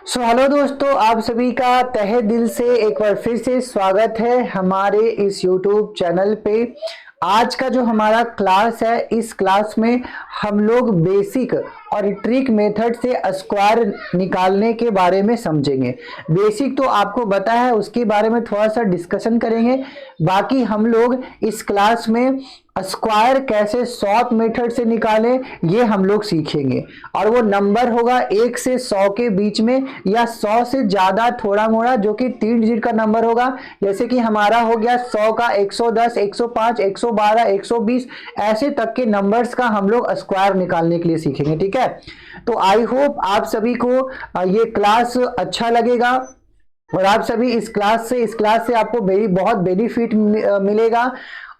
Hello दोस्तों, आप सभी का तहे दिल से एक बार फिर से स्वागत है हमारे इस YouTube चैनल पे। आज का जो हमारा क्लास है, इस क्लास में हम लोग बेसिक और ट्रिक मेथड से स्क्वायर निकालने के बारे में समझेंगे। बेसिक तो आपको पता है, उसके बारे में थोड़ा सा डिस्कशन करेंगे। बाकी हम लोग इस क्लास में स्क्वायर कैसे शॉर्ट मेथड से निकालें ये हम लोग सीखेंगे। और वो नंबर होगा 1 से 100 के बीच में, या 100 से ज्यादा थोड़ा मोड़ा, जो कि 3 डिजिट का नंबर होगा। जैसे कि हमारा हो गया 100 का 110, 105, 112, 120, ऐसे तक के नंबर्स का हम लोग स्क्वायर निकालने के लिए सीखेंगे। ठीक है, तो आई होप आप सभी को ये क्लास अच्छा लगेगा और आप सभी इस क्लास से आपको बहुत बेनिफिट मिलेगा।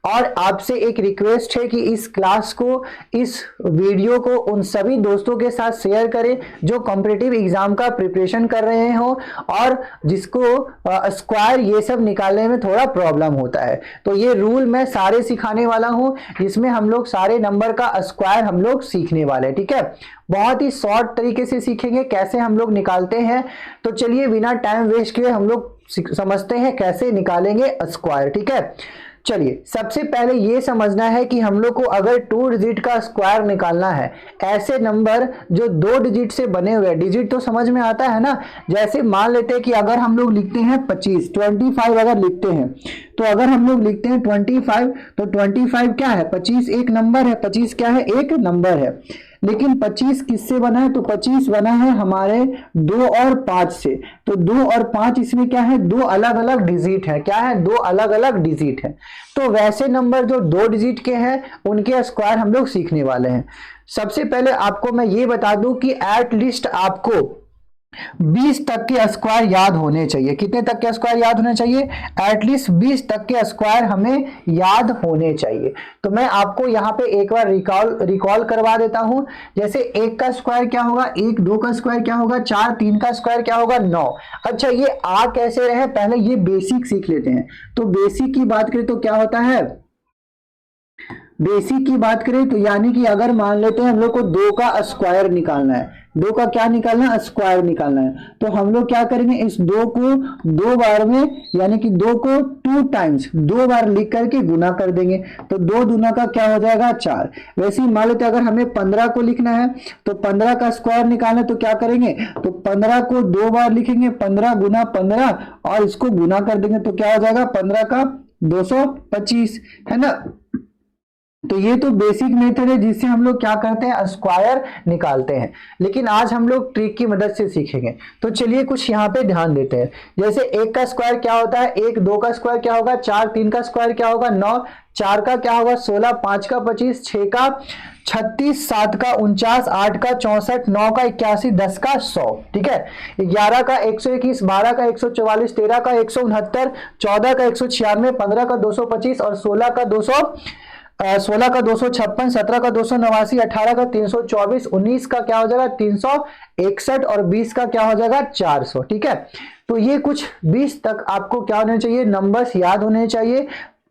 और आपसे एक रिक्वेस्ट है कि इस क्लास को, इस वीडियो को उन सभी दोस्तों के साथ शेयर करें जो कॉम्पिटिटिव एग्जाम का प्रिपरेशन कर रहे हो और जिसको स्क्वायर ये सब निकालने में थोड़ा प्रॉब्लम होता है। तो ये रूल मैं सारे सिखाने वाला हूं, जिसमें हम लोग सारे नंबर का स्क्वायर हम लोग सीखने वाले हैं। ठीक है, बहुत ही शॉर्ट तरीके से सीखेंगे कैसे हम लोग निकालते हैं। तो चलिए बिना टाइम वेस्ट किए हम लोग समझते हैं कैसे निकालेंगे स्क्वायर। ठीक है, चलिए सबसे पहले ये समझना है कि हम लोग को अगर 2 डिजिट का स्क्वायर निकालना है, ऐसे नंबर जो 2 डिजिट से बने हुए हैं, डिजिट तो समझ में आता है ना। जैसे मान लेते हैं कि अगर हम लोग लिखते हैं 25 अगर लिखते हैं, तो अगर हम लोग लिखते हैं 25, तो 25 क्या है, 25 एक नंबर है। 25 क्या है, एक नंबर है। लेकिन 25 किससे बना है, तो 25 बना है हमारे 2 और 5 से। तो 2 और 5 इसमें क्या है, 2 अलग अलग डिजिट है। क्या है, 2 अलग अलग डिजिट है। तो वैसे नंबर जो 2 डिजिट के हैं उनके स्क्वायर हम लोग सीखने वाले हैं। सबसे पहले आपको मैं ये बता दूं कि एट लीस्ट आपको 20 तक के स्क्वायर याद होने चाहिए। कितने तक के स्क्वायर याद होने चाहिए, एटलीस्ट 20 तक के स्क्वायर हमें याद होने चाहिए। तो मैं आपको यहाँ पे एक बार रिकॉल करवा देता हूं। जैसे 1 का स्क्वायर क्या होगा, 1, 2 का स्क्वायर क्या होगा 4, 3 का स्क्वायर क्या होगा 9। अच्छा, ये आ कैसे रहे, पहले ये बेसिक सीख लेते हैं। तो बेसिक की बात करें तो क्या होता है, बेसिक की बात करें तो यानी कि अगर मान लेते हैं हम लोग को 2 का स्क्वायर निकालना है, 2 का क्या निकालना है, स्क्वायर निकालना है। तो हम लोग क्या करेंगे, इस 2 को 2 बार में, यानी कि 2 को 2 टाइम्स 2 बार लिख करके गुना कर देंगे। तो 2 दूना का क्या हो जाएगा, 4। वैसे ही मान लेते हैं अगर हमें 15 को लिखना है, तो 15 का स्क्वायर निकालना है, तो क्या करेंगे, तो 15 को 2 बार लिखेंगे, 15 गुना 15, और इसको गुना कर देंगे। तो क्या हो जाएगा, 15 का 225, है ना। तो ये तो बेसिक मेथड है जिससे हम लोग क्या करते हैं, स्क्वायर निकालते हैं। लेकिन आज हम लोग ट्रिक की मदद से सीखेंगे। तो चलिए कुछ यहाँ पे ध्यान देते हैं। जैसे 1 का स्क्वायर क्या होता है, 1, 2 का स्क्वायर क्या होगा 4, 3 का स्क्वायर क्या होगा 9, 4 का क्या होगा 16, 5 का 25, 6 का 36, 7 का 49, 8 का 64, 9 का 81, 10 का 100। ठीक है, 11 का 121, 12 का 144, 13 का 169, 14 का 196, 15 का 225 और 16 का 256, 17 का 289, 18 का 324, 19 का क्या हो जाएगा 361 और 20 का क्या हो जाएगा 400। ठीक है, तो ये कुछ 20 तक आपको क्या होने चाहिए, नंबर्स याद होने चाहिए।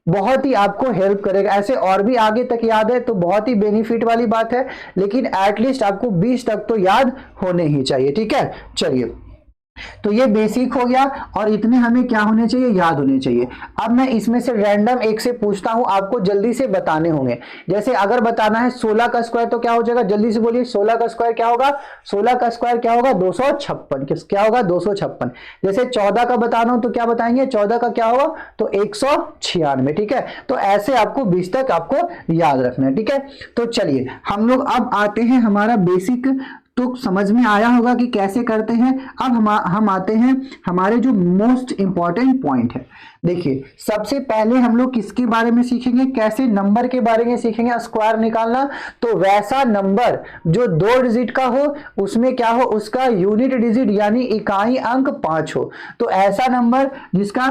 बहुत ही आपको हेल्प करेगा। ऐसे और भी आगे तक याद है तो बहुत ही बेनिफिट वाली बात है, लेकिन एटलीस्ट आपको 20 तक तो याद होने ही चाहिए। ठीक है, चलिए तो ये बेसिक हो गया और इतने हमें क्या होने चाहिए, याद होने चाहिए। अब मैं इसमें से रैंडम एक से पूछता हूं, आपको जल्दी से बताने होंगे। जैसे अगर बताना है 16 का स्क्वायर, तो क्या हो जाएगा, जल्दी से बोलिए 16 का स्क्वायर क्या होगा, 16 का स्क्वायर क्या होगा 256, क्या होगा 256। जैसे 14 का बताना हो तो क्या बताएंगे, 14 का क्या होगा तो 196। ठीक है, तो ऐसे आपको 20 तक आपको याद रखना है। ठीक है, तो चलिए हम लोग अब आते हैं, हमारा बेसिक तो समझ में आया होगा कि कैसे करते हैं। अब हम आते हैं हमारे जो मोस्ट इंपॉर्टेंट पॉइंट है। देखिए सबसे पहले हम लोग किसके बारे में सीखेंगे, कैसे नंबर के बारे में सीखेंगे स्क्वायर निकालना। तो वैसा नंबर जो 2 डिजिट का हो, उसमें क्या हो, उसका यूनिट डिजिट यानी इकाई अंक 5 हो। तो ऐसा नंबर जिसका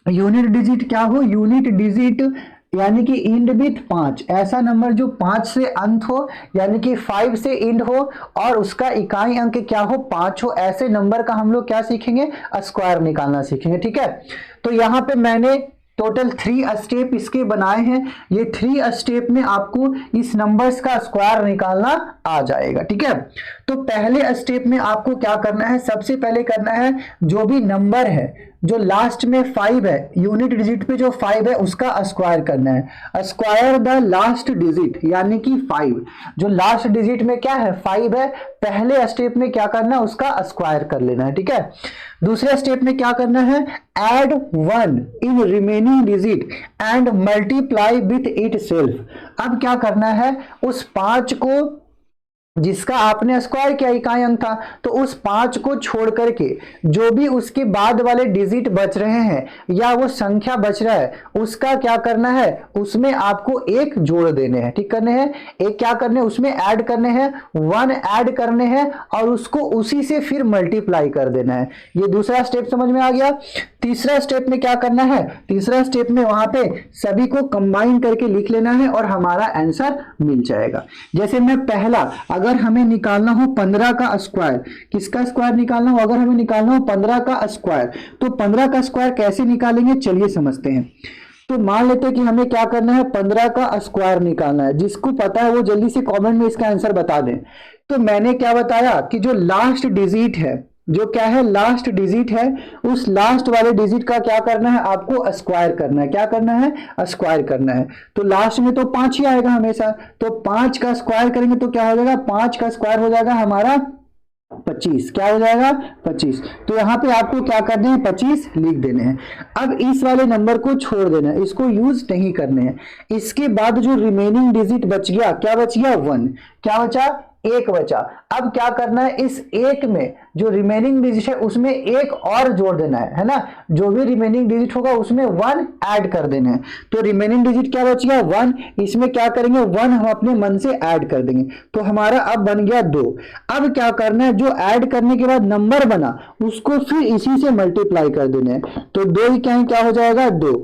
यूनिट डिजिट क्या हो, यूनिट डिजिट यानी कि इंड विथ 5, ऐसा नंबर जो 5 से अंत हो, यानी कि 5 से इंड हो और उसका इकाई अंक क्या हो 5 हो, ऐसे नंबर का हम लोग क्या सीखेंगे, स्क्वायर निकालना सीखेंगे। ठीक है, तो यहां पे मैंने टोटल 3 स्टेप इसके बनाए हैं। ये 3 स्टेप में आपको इस नंबर्स का स्क्वायर निकालना आ जाएगा। ठीक है, तो पहले स्टेप में आपको क्या करना है, सबसे पहले करना है जो भी नंबर है जो लास्ट में 5 है, यूनिट डिजिट पे जो 5 है उसका स्क्वायर करना है। स्क्वायर द लास्ट डिजिट यानी कि 5, जो लास्ट डिजिट में क्या है 5 है, पहले स्टेप में क्या करना है उसका स्क्वायर कर लेना है। ठीक है, दूसरे स्टेप में क्या करना है, add 1 in remaining digit and multiply with itself. अब क्या करना है, उस 5 को जिसका आपने स्क्वायर किया इकाई अंक था, तो उस 5 को छोड़ करके जो भी उसके बाद वाले डिजिट बच रहे हैं या वो संख्या बच रहा है उसका क्या करना है, उसमें आपको एक जोड़ देने हैं। ठीक करने हैं, एक क्या करने हैं उसमें ऐड करने हैं, 1 ऐड करने हैं और उसको उसी से फिर मल्टीप्लाई कर देना है। ये दूसरा स्टेप समझ में आ गया। तीसरा स्टेप में क्या करना है, तीसरा स्टेप में वहां पे सभी को कंबाइन करके लिख लेना है और हमारा आंसर मिल जाएगा। जैसे मैं पहला, अगर हमें निकालना हो 15 का स्क्वायर, किसका स्क्वायर निकालना हो, अगर हमें निकालना हो 15 का स्क्वायर, तो 15 का स्क्वायर कैसे निकालेंगे चलिए समझते हैं। तो मान लेते हैं कि हमें क्या करना है, 15 का स्क्वायर निकालना है। जिसको पता है वो जल्दी से कमेंट में इसका आंसर बता दें। तो मैंने क्या बताया कि जो लास्ट डिजिट है, जो क्या है लास्ट डिजिट है, उस लास्ट वाले डिजिट का क्या करना है, आपको स्क्वायर करना है। क्या करना है, स्क्वायर करना है। तो लास्ट में तो 5 ही आएगा हमेशा, तो 5 का स्क्वायर करेंगे तो क्या हो जाएगा, 5 का स्क्वायर हो जाएगा हमारा 25। क्या हो जाएगा 25। तो यहां पे आपको क्या करने हैं, 25 लिख देने हैं। अब इस वाले नंबर को छोड़ देना है, इसको यूज नहीं करने हैं। इसके बाद जो रिमेनिंग डिजिट बच गया, क्या बच गया 1, क्या बचा, एक बचा। अब क्या करना है, इस एक में जो रिमेनिंग डिजिट है उसमें एक और जोड़ देना है ना। जो भी रिमेनिंग डिजिट होगा उसमें 1 ऐड कर देना है। तो रिमेनिंग डिजिट क्या बच गया 1, इसमें क्या करेंगे 1 हम अपने मन से ऐड कर देंगे, तो हमारा अब बन गया 2। अब क्या करना है, जो ऐड करने के बाद नंबर बना उसको फिर इसी से मल्टीप्लाई कर देना है। तो 2 इकाई क्या हो जाएगा 2,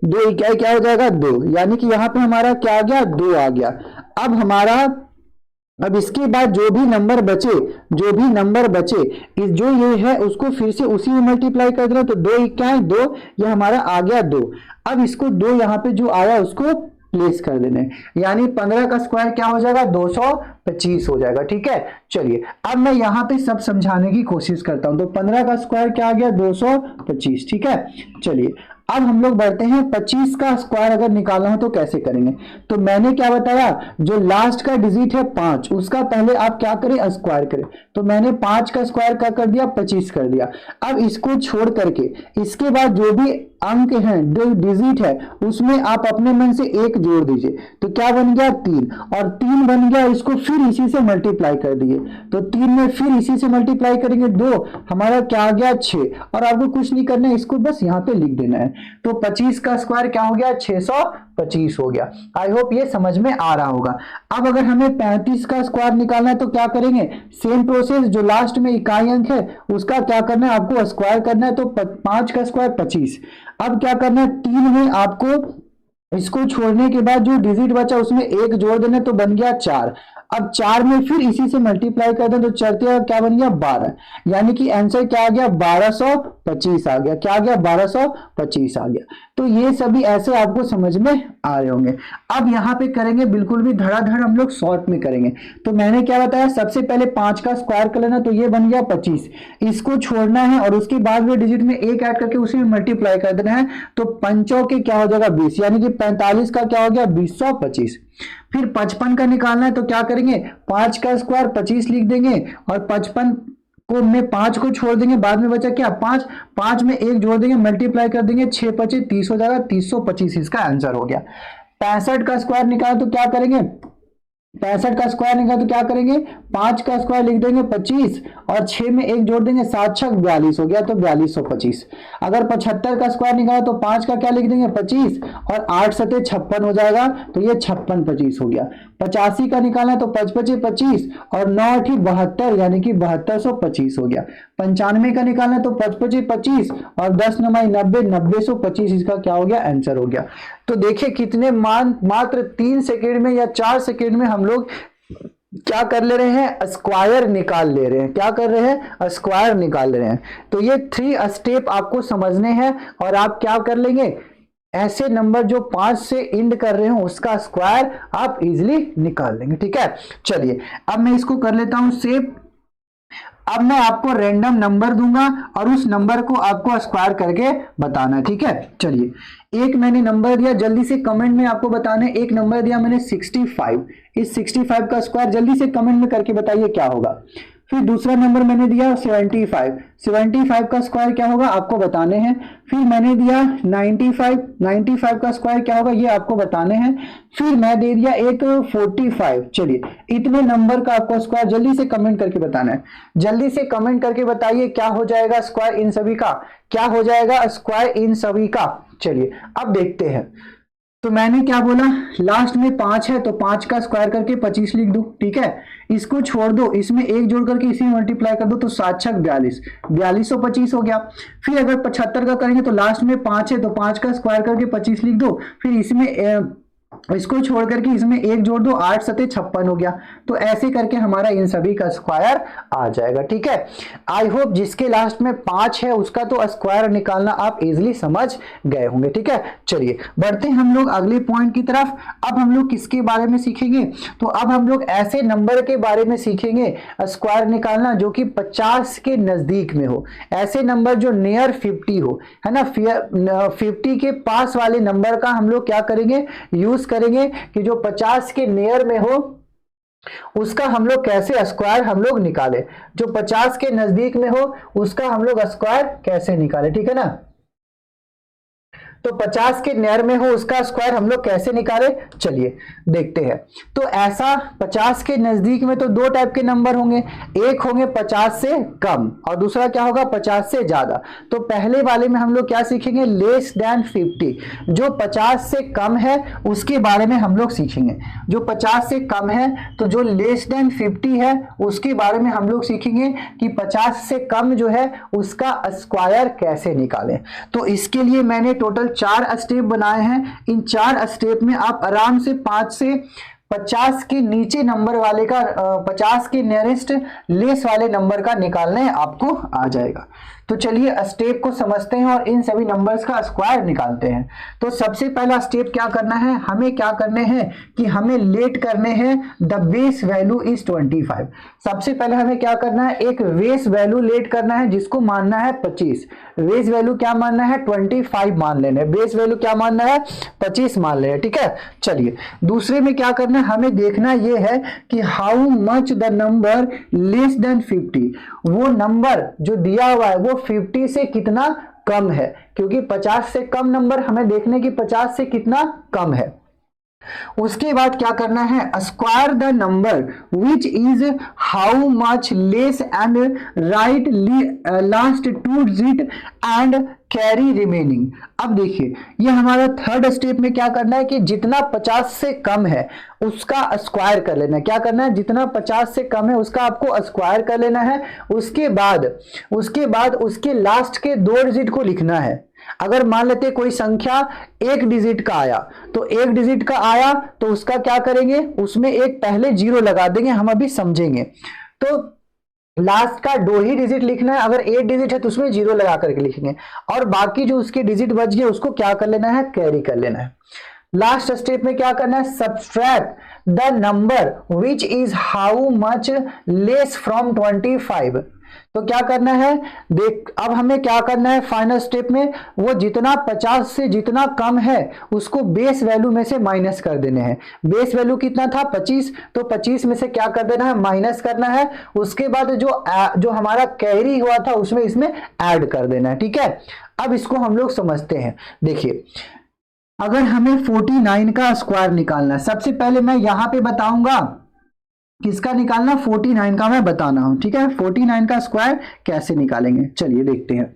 2 इकाई क्या हो जाएगा 2, यानी कि यहां पे हमारा क्या आ गया 2 आ गया। अब हमारा, अब इसके बाद जो भी नंबर बचे, जो भी नंबर बचे जो ये है उसको फिर से उसी में मल्टीप्लाई कर देना। तो 2 इक्याई 2, ये हमारा आ गया 2। अब इसको 2 यहाँ पे जो आया उसको प्लेस कर देने, यानी 15 का स्क्वायर क्या हो जाएगा 225 हो जाएगा। ठीक है, चलिए अब मैं यहाँ पे सब समझाने की कोशिश करता हूं। तो 15 का स्क्वायर क्या आ गया 225। ठीक है, चलिए अब हम लोग बढ़ते हैं, 25 का स्क्वायर अगर निकालना हो तो कैसे करेंगे। तो मैंने क्या बताया, जो लास्ट का डिजिट है 5, उसका पहले आप क्या करें स्क्वायर करें। तो मैंने 5 का स्क्वायर क्या कर दिया 25 कर दिया। अब इसको छोड़ करके इसके बाद जो भी अंक हैं, जो डिजिट है उसमें आप अपने मन से एक जोड़ दीजिए। तो क्या बन गया 3, और 3 बन गया, इसको फिर इसी से मल्टीप्लाई कर दिए। तो 3 में फिर इसी से मल्टीप्लाई करेंगे 2, हमारा क्या आ गया 6। और आपको कुछ नहीं करना है, इसको बस यहाँ पे लिख देना है। तो 25 का स्क्वायर क्या हो गया 625 हो गया। आई होप ये समझ में आ रहा होगा। अब अगर हमें 35 का स्क्वायर निकालना है तो क्या करेंगे, सेम प्रोसेस, जो लास्ट में इकाई अंक है उसका क्या करना है, आपको स्क्वायर करना है। तो 5 का स्क्वायर 25। अब क्या करना है, 3 में आपको इसको छोड़ने के बाद जो डिजिट बचा उसमें एक जोड़ देना, तो बन गया 4। अब 4 में फिर इसी से मल्टीप्लाई कर दें तो चलते क्या बन गया 12, यानी कि आंसर क्या आ गया 1225 आ गया। क्या आ गया 1225 आ गया। तो ये सभी ऐसे आपको समझ में आ रहे होंगे। अब यहाँ पे करेंगे बिल्कुल भी धड़ाधड़ हम लोग शॉर्ट में करेंगे। तो मैंने क्या बताया, सबसे पहले 5 का स्क्वायर कर लेना, तो ये बन गया 25। इसको छोड़ना है और उसके बाद में डिजिट में एक ऐड करके उसी में मल्टीप्लाई कर देना है। तो 5 के क्या हो जाएगा 20, यानी कि 45 का क्या हो गया 2025। फिर 55 का निकालना है तो क्या करेंगे, 5 का स्क्वायर 25 लिख देंगे और 55 को में 5 को छोड़ देंगे, बाद में बचा क्या 5, 5 में एक जोड़ देंगे, मल्टीप्लाई कर देंगे, 6 25 30 हो जाएगा, 325 इसका आंसर हो गया। 65 का स्क्वायर निकाला तो क्या करेंगे, 65 का स्क्वायर निकाला तो क्या करेंगे, 5 का स्क्वायर लिख देंगे 25 और 6 में एक जोड़ देंगे, 7 6 42 हो गया, तो 4225। अगर 75 का स्क्वायर निकाला तो 5 का क्या लिख देंगे 25 और 8 सते 56 हो जाएगा, तो ये 5625 हो गया। 85 का निकालना है तो 55 25 और 9 8 72, यानी कि 7225 हो गया। 95 का निकालना है तो 55 25 और 10 9 90, 9025 इसका क्या हो गया आंसर हो गया। तो देखिए कितने मात्र 3 सेकेंड में या 4 सेकेंड में हम लोग क्या कर ले रहे हैं, स्क्वायर निकाल ले रहे हैं। क्या कर रहे हैं, स्क्वायर निकाल रहे हैं। तो ये 3 स्टेप आपको समझने हैं और आप क्या कर लेंगे, ऐसे नंबर जो 5 से एंड कर रहे हो उसका स्क्वायर आप इजीली निकाल लेंगे। ठीक है, चलिए अब मैं इसको कर लेता हूं सेव। अब मैं आपको रैंडम नंबर दूंगा और उस नंबर को आपको स्क्वायर करके बताना है। ठीक है, चलिए एक मैंने नंबर दिया, जल्दी से कमेंट में आपको बताना है। एक नंबर दिया मैंने 65, इस 65 का स्क्वायर जल्दी से कमेंट में करके बताइए क्या होगा। फिर दूसरा नंबर मैंने दिया 75, 75 का स्क्वायर क्या होगा आपको बताने हैं। फिर मैंने दिया 95, 95 का स्क्वायर क्या होगा ये आपको बताने हैं। फिर मैं दे दिया एक 45। चलिए इतने नंबर का आपको स्क्वायर जल्दी से कमेंट करके बताना है। जल्दी से कमेंट करके बताइए क्या हो जाएगा स्क्वायर इन सभी का, क्या हो जाएगा स्क्वायर इन सभी का। चलिए अब देखते हैं। तो मैंने क्या बोला, लास्ट में 5 है तो 5 का स्क्वायर करके 25 लिख दो। ठीक है, इसको छोड़ दो, इसमें एक जोड़ करके इसी मल्टीप्लाई कर दो तो 7 छक 42, 4225 हो गया। फिर अगर 75 का करेंगे तो लास्ट में 5 है तो 5 का स्क्वायर करके 25 लिख दो। फिर इसमें इसको छोड़ करके इसमें एक जोड़ दो, 8 सते 56 हो गया। तो ऐसे करके हमारा इन सभी का स्क्वायर आ जाएगा। ठीक है, आई होप जिसके लास्ट में 5 है उसका तो स्क्वायर निकालना आप इजीली समझ गए होंगे। ठीक है, चलिए बढ़ते हैं हम लोग अगले पॉइंट की तरफ। अब हम लोग किसके बारे में सीखेंगे, तो अब हम लोग ऐसे नंबर के बारे में सीखेंगे स्क्वायर निकालना जो कि 50 के नजदीक में हो, ऐसे नंबर जो नियर 50 हो, है ना। 50 के पास वाले नंबर का हम लोग क्या करेंगे, यूज करेंगे कि जो 50 के नियर में हो उसका हम लोग कैसे स्क्वायर हम लोग निकाले, जो 50 के नजदीक में हो उसका हम लोग स्क्वायर कैसे निकाले। ठीक है ना, तो 50 के नियर में हो उसका स्क्वायर हम लोग कैसे निकाले, चलिए देखते हैं। तो ऐसा 50 के नजदीक में तो दो टाइप के नंबर होंगे, एक होंगे 50 से कम और दूसरा क्या होगा 50 से ज्यादा। तो पहले वाले में हम लोग क्या सीखेंगे, लेस देन 50, जो 50 से कम है उसके बारे में हम लोग सीखेंगे। जो 50 से कम है तो जो लेस देन 50 है उसके बारे में हम लोग सीखेंगे कि 50 से कम जो है उसका स्क्वायर कैसे निकालें। तो इसके लिए मैंने टोटल 4 स्टेप बनाए हैं। इन 4 स्टेप में आप आराम से 5 से 50 के नीचे नंबर वाले का 50 के नियरेस्ट लेस वाले नंबर का निकालने आपको आ जाएगा। तो चलिए स्टेप को समझते हैं और इन सभी नंबर्स का स्क्वायर निकालते हैं। तो सबसे पहला स्टेप क्या करना है, हमें क्या करने हैं कि हमें लेट करने हैं द बेस वैल्यू इज 25। सबसे पहले हमें क्या करना है, एक बेस वैल्यू लेट करना है जिसको मानना है 25। बेस वैल्यू क्या मानना है 25 मान लेना है, बेस वैल्यू क्या मानना है 25 मान लेना है। ठीक है, चलिए दूसरे में क्या करना है, हमें देखना यह है कि how much the number less than 50, वो नंबर जो दिया हुआ है वो 50 से कितना कम है, क्योंकि 50 से कम नंबर हमें देखने की 50 से कितना कम है। उसके बाद क्या करना है, square the number which is how much less and right last 2 digit and carry remaining. अब देखिए ये हमारा थर्ड स्टेप में क्या करना है कि जितना 50 से कम है उसका स्क्वायर कर लेना है। क्या करना है, जितना 50 से कम है उसका आपको स्क्वायर कर लेना है। उसके बाद उसके लास्ट के 2 डिजिट को लिखना है। अगर मान लेते कोई संख्या 1 डिजिट का आया तो 1 डिजिट का आया तो उसका क्या करेंगे, उसमें एक पहले 0 लगा देंगे, हम अभी समझेंगे। तो लास्ट का 2 ही डिजिट लिखना है, अगर 8 डिजिट है तो उसमें 0 लगा करके लिखेंगे और बाकी जो उसके डिजिट बच गए उसको क्या कर लेना है, कैरी कर लेना है। लास्ट स्टेप में क्या करना है, subtract the number which is how much less from 25। तो क्या करना है, देख अब हमें क्या करना है फाइनल स्टेप में, वो जितना 50 से जितना कम है उसको बेस वैल्यू में से माइनस कर देने हैं। बेस वैल्यू कितना था 25, तो 25 में से क्या कर देना है, माइनस करना है। उसके बाद जो हमारा कैरी हुआ था उसमें इसमें ऐड कर देना है। ठीक है, अब इसको हम लोग समझते हैं। देखिए अगर हमें 49 का स्क्वायर निकालना है, सबसे पहले मैं यहां पे बताऊंगा किसका निकालना, 49 का मैं बताना हूं। ठीक है, 49 का स्क्वायर कैसे निकालेंगे चलिए देखते हैं।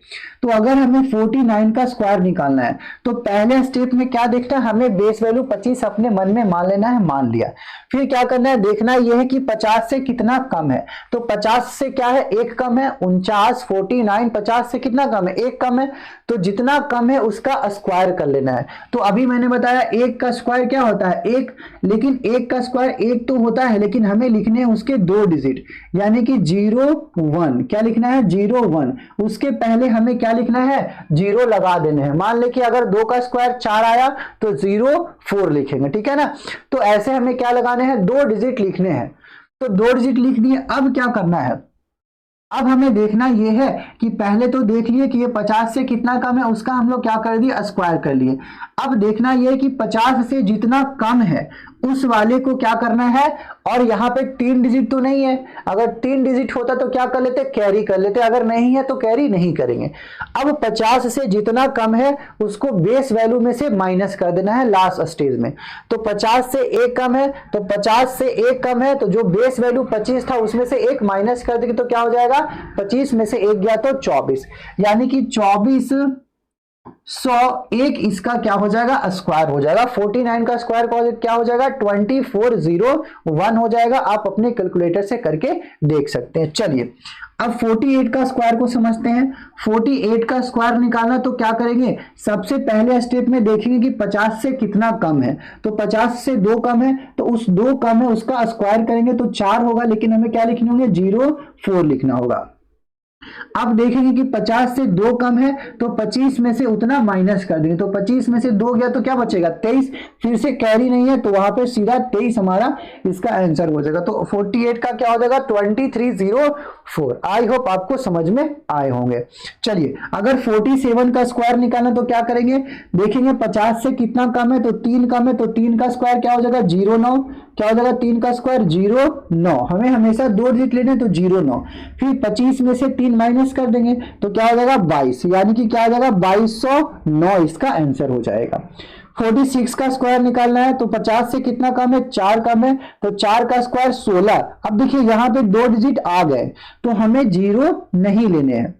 तो अगर हमें 49 का स्क्वायर निकालना है तो पहले स्टेप में क्या देखना है, हमें बेस वैल्यू 25 अपने मन में मान लेना है, मान लिया। फिर क्या करना है, देखना यह है कि 50 से कितना कम है। तो 50 से क्या है, 1 कम है, 49 49 50 से कितना कम है, 1 कम है। तो जितना कम है उसका स्क्वायर कर लेना है। तो अभी मैंने बताया 1 का स्क्वायर क्या होता है 1, लेकिन 1 का स्क्वायर 1 तो होता है, लेकिन हमें लिखने हैं उसके 2 डिजिट, यानी कि 0 1। क्या लिखना है? 0 1। उसके पहले हमें क्या लिखना है? 0 लगा देने हैं। मान ले कि अगर 2 का स्क्वायर 4 आया तो 0 4 लिखेंगे, ठीक है ना। तो ऐसे हमें क्या लगाने हैं? 2 डिजिट लिखने हैं। तो 2 डिजिट लिख दिए। अब क्या करना है? अब हमें देखना यह है कि पहले तो देख लिए कि ये 50 से कितना कम है, उसका हम लोग क्या कर दिए? स्क्वायर कर लिए। अब देखना यह है कि 50 से जितना कम है उस वाले को क्या करना है, और यहाँ पे 3 डिजिट तो नहीं है। अगर 3 डिजिट होता तो क्या कर लेते? कैरी कर लेते। अगर नहीं है तो कैरी नहीं करेंगे। अब 50 से जितना कम है उसको बेस वैल्यू में से माइनस कर देना है लास्ट स्टेज में। तो 50 से 1 कम है, तो 50 से 1 कम है तो जो बेस वैल्यू 25 था उसमें से 1 माइनस कर देंगे तो क्या हो जाएगा? 25 में से 1 गया तो 24, यानी कि 24 101 इसका क्या हो जाएगा? स्क्वायर हो जाएगा। 49 का स्क्वायर क्या हो जाएगा? 2401 हो जाएगा। आप अपने कैलकुलेटर से करके देख सकते हैं। चलिए अब 48 का स्क्वायर को समझते हैं। 48 का स्क्वायर निकालना तो क्या करेंगे? सबसे पहले स्टेप में देखेंगे कि 50 से कितना कम है। तो 50 से 2 कम है, तो उस 2 कम है उसका स्क्वायर करेंगे तो 4 होगा, लेकिन हमें क्या लिखने होंगे? 0 4 लिखना होगा। अब देखेंगे कि 50 से 2 कम है तो 25 में से उतना माइनस कर देंगे। तो 25 में से 2 गया तो क्या बचेगा? 23। फिर से कैरी नहीं है तो वहां पे सीधा 23 हमारा इसका आंसर हो जाएगा। तो 48 का क्या हो जाएगा? 2304। आई होप आपको समझ में आए होंगे। चलिए अगर 47 का स्क्वायर निकालना तो क्या करेंगे? देखेंगे 50 से कितना कम है, तो 3 कम है, तो 3 का स्क्वायर क्या हो जाएगा? 09। क्या हो जाएगा? 3 का स्क्वायर 09। हमें हमेशा 2 डिजिट लेने तो 09। फिर 25 में से 3 माइनस कर देंगे तो क्या हो जाएगा? 22, यानी कि क्या हो जाएगा? 2209 इसका आंसर हो जाएगा। 46 का स्क्वायर निकालना है तो 50 से कितना कम है? 4 कम है, तो 4 का स्क्वायर 16। अब देखिए यहां पे 2 डिजिट आ गए तो हमें 0 नहीं लेने हैं।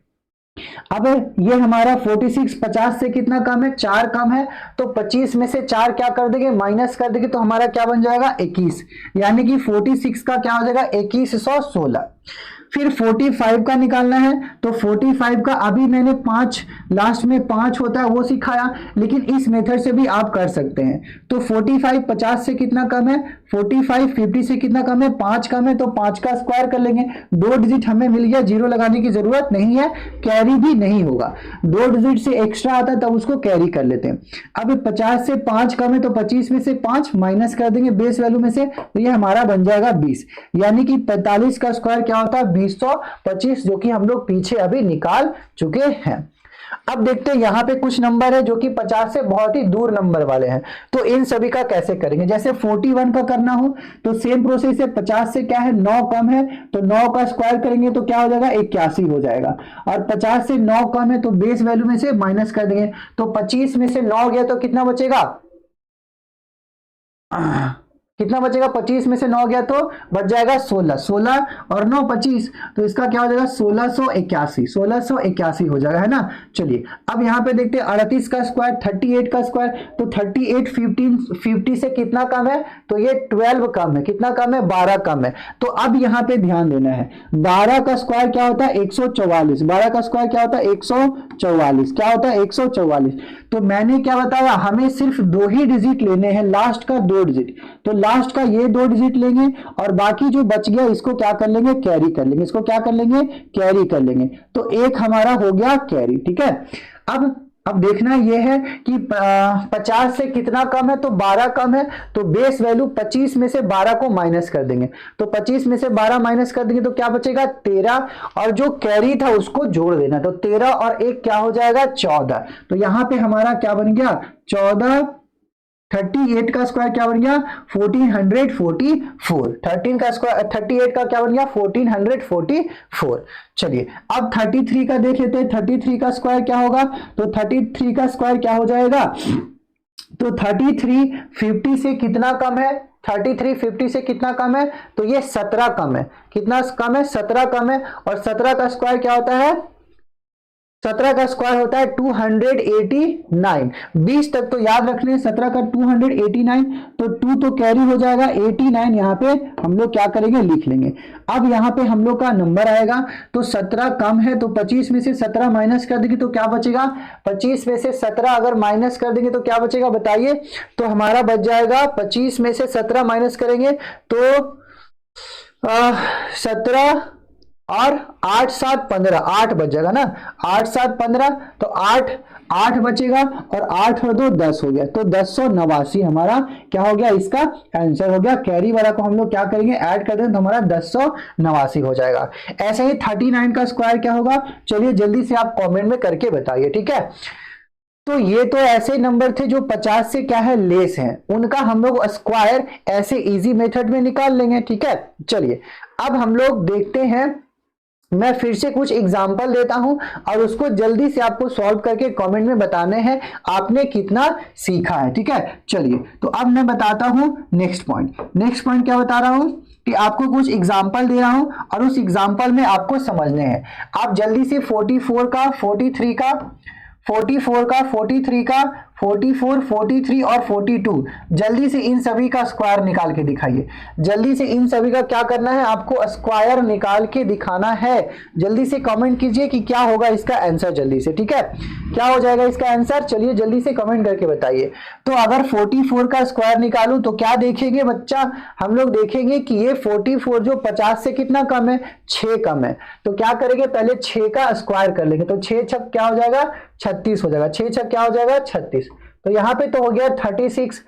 अब ये हमारा 46 50 से कितना कम है? 4 कम है, तो 25 में से 4 क्या कर देंगे? माइनस कर देंगे तो हमारा क्या बन जाएगा? 21, यानी कि 46 का क्या हो जाएगा? 2116। फिर 45 का निकालना है तो 45 का अभी मैंने 5 लास्ट में 5 होता है वो सिखाया, लेकिन इस मेथड से भी आप कर सकते हैं। तो 45 50 से कितना कम है? 45 50 से कितना कम है? 5 कम है, तो 5 का स्क्वायर कर लेंगे। 2 डिजिट हमें मिल गया, 0 लगाने की जरूरत नहीं है, कैरी भी नहीं होगा। 2 डिजिट से एक्स्ट्रा आता है तब उसको कैरी कर लेते हैं। अब 50 से 5 कम है तो 25 में से 5 माइनस कर देंगे बेस वैल्यू में से, तो ये हमारा बन जाएगा 20, यानी कि 45 का स्क्वायर क्या होता है? 2025, जो कि हम लोग पीछे अभी निकाल चुके हैं। अब देखते हैं यहाँ पे कुछ नंबर है जो कि 50 से बहुत ही दूर नंबर वाले हैं, तो इन सभी का कैसे करेंगे। जैसे 41 का करना हो तो सेम प्रोसेस है। 50 से क्या है? 9 कम है, तो 9 का स्क्वायर करेंगे तो क्या हो जाएगा? 81 हो जाएगा। और 50 से 9 कम है तो बेस वैल्यू में से माइनस कर देंगे, तो 25 में से 9 गया तो कितना बचेगा? कितना बचेगा? 25 में से 9 गया तो बच जाएगा 16। 16 और 9 25, तो इसका क्या हो जाएगा? 1681। 1681 हो जाएगा, है ना। चलिए अब यहाँ पे देखते हैं 38 का स्क्वायर, 38 का स्क्वायर, तो 38 50 से कितना कम है? तो ये 12 कम है। कितना कम है? 12 कम है। तो अब यहाँ पे ध्यान देना है, 12 का स्क्वायर क्या होता है? 144। 12 का स्क्वायर क्या होता है? 144। क्या होता है? 144। तो मैंने क्या बताया? हमें सिर्फ 2 ही डिजिट लेने हैं, लास्ट का 2 डिजिट। तो लास्ट का ये 2 डिजिट लेंगे और बाकी जो बच गया इसको क्या कर लेंगे? कैरी कर लेंगे। इसको क्या कर लेंगे? कैरी कर लेंगे। तो एक हमारा हो गया कैरी, ठीक है। अब देखना यह है कि 50 से कितना कम है? तो 12 कम है, तो बेस वैल्यू 25 में से 12 को माइनस कर देंगे, तो 25 में से 12 माइनस कर देंगे तो क्या बचेगा? 13, और जो कैरी था उसको जोड़ देना, तो 13 और 1 क्या हो जाएगा? 14। तो यहां पे हमारा क्या बन गया? 14। 38 का स्क्वायर क्या बन गया? 1444। 13 का स्क्वायर 38 का क्या बन गया? 1444। चलिए अब 33 का देख लेते हैं। 33 का स्क्वायर क्या होगा? तो 33 का स्क्वायर क्या हो जाएगा? तो 33 50 से कितना कम है? 33 50 से कितना कम है? तो ये 17 कम है। कितना कम है? 17 कम है। और 17 का स्क्वायर क्या होता है? 17 का स्क्वायर होता है 289। 20 तक तो याद रखने, 17 का 289, तो 2 तो कैरी हो जाएगा, 89 यहाँ पे हम लोग क्या करेंगे? लिख लेंगे। अब यहाँ पे हम लोग का नंबर आएगा, तो 17 कम है तो 25 में से 17 माइनस कर देंगे तो क्या बचेगा? 25 में से 17 अगर माइनस कर देंगे तो क्या बचेगा बताइए? तो हमारा बच जाएगा 25 में से 17 माइनस करेंगे तो 17 और 8 7 15, 8 बच जाएगा ना, 8 7 15, तो 8 8 बचेगा और 8 और 2 10 हो गया, तो 1089 हमारा क्या हो गया, इसका आंसर हो गया। कैरी वाला को हम लोग क्या करेंगे, ऐड कर देंगे तो हमारा 1089 हो जाएगा। ऐसे ही 39 का स्क्वायर क्या होगा, चलिए जल्दी से आप कमेंट में करके बताइए, ठीक है। तो ये तो ऐसे नंबर थे जो 50 से क्या है, लेस हैं, उनका हम लोग स्क्वायर ऐसे इजी मेथड में निकाल लेंगे, ठीक है। चलिए अब हम लोग देखते हैं, मैं फिर से कुछ एग्जांपल देता हूं और उसको जल्दी से आपको सॉल्व करके कमेंट में बताने हैं आपने कितना सीखा है, ठीक है। चलिए तो अब मैं बताता हूं नेक्स्ट पॉइंट क्या बता रहा हूं कि आपको कुछ एग्जांपल दे रहा हूं और उस एग्जांपल में आपको समझने हैं। आप जल्दी से 44 का 43 का 44 का 43 का 44 43 और 42 जल्दी से इन सभी का स्क्वायर निकाल के दिखाइए। जल्दी से इन सभी का क्या करना है, आपको स्क्वायर निकाल के दिखाना है। जल्दी से कमेंट कीजिए कि क्या होगा इसका आंसर, जल्दी से, ठीक है, क्या हो जाएगा इसका आंसर, चलिए जल्दी से कमेंट करके बताइए। तो अगर 44 का स्क्वायर निकालूं तो क्या देखेंगे बच्चा, हम लोग देखेंगे कि ये 44 जो 50 से कितना कम है, 6 कम है। तो क्या करेंगे, पहले 6 का स्क्वायर कर लेंगे, तो 6 छक क्या हो जाएगा, 36 हो जाएगा, 6 छक क्या हो जाएगा, 36। तो यहां पे तो हो गया 36।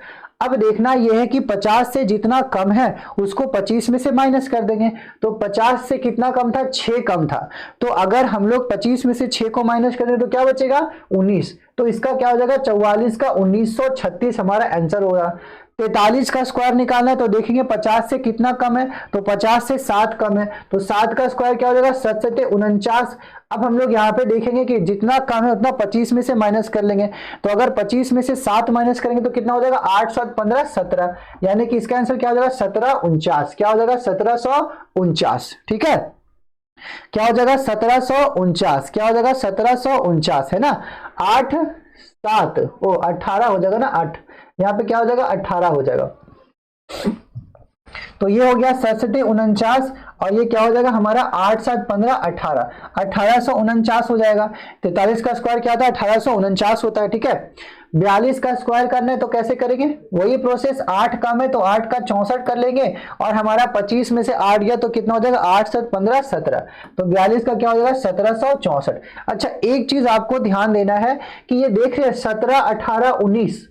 अब देखना यह है कि 50 से जितना कम है उसको 25 में से माइनस कर देंगे। तो 50 से कितना कम था, 6 कम था। तो अगर हम लोग 25 में से 6 को माइनस करें तो क्या बचेगा, 19। तो इसका क्या हो जाएगा, 44 का 1936 हमारा आंसर होगा। 43 का स्क्वायर निकालना है तो देखेंगे 50 से कितना कम है, तो 50 से 7 कम है, तो 7 का स्क्वायर क्या हो जाएगा, 7 7 49। अब हम लोग यहाँ पे देखेंगे कि जितना कम है उतना 25 में से माइनस कर लेंगे। तो अगर 25 में से 7 माइनस करेंगे तो कितना हो जाएगा, 8 7 15 17, यानी कि इसका आंसर क्या हो जाएगा, 1749। क्या हो जाएगा, 1749, ठीक है। क्या हो जाएगा, 1749, क्या हो जाएगा, 1749 है ना। 8 7 18 हो जाएगा ना, 8 यहाँ पे क्या हो जाएगा, 18 हो जाएगा। तो ये हो गया 6749 और ये क्या हो जाएगा हमारा 8 7 15 18, 1849 हो जाएगा। 43 का स्क्वायर क्या था, 1849 होता है, ठीक है। 42 का स्क्वायर करना है तो कैसे करेंगे, वही प्रोसेस, 8 कम है तो 8 का 64 कर लेंगे और हमारा 25 में से 8 गया तो कितना हो जाएगा, 8 7 15 17। तो 42 का क्या हो जाएगा, 1764। अच्छा एक चीज आपको ध्यान देना है कि ये देख रहे हैं 17 18 19,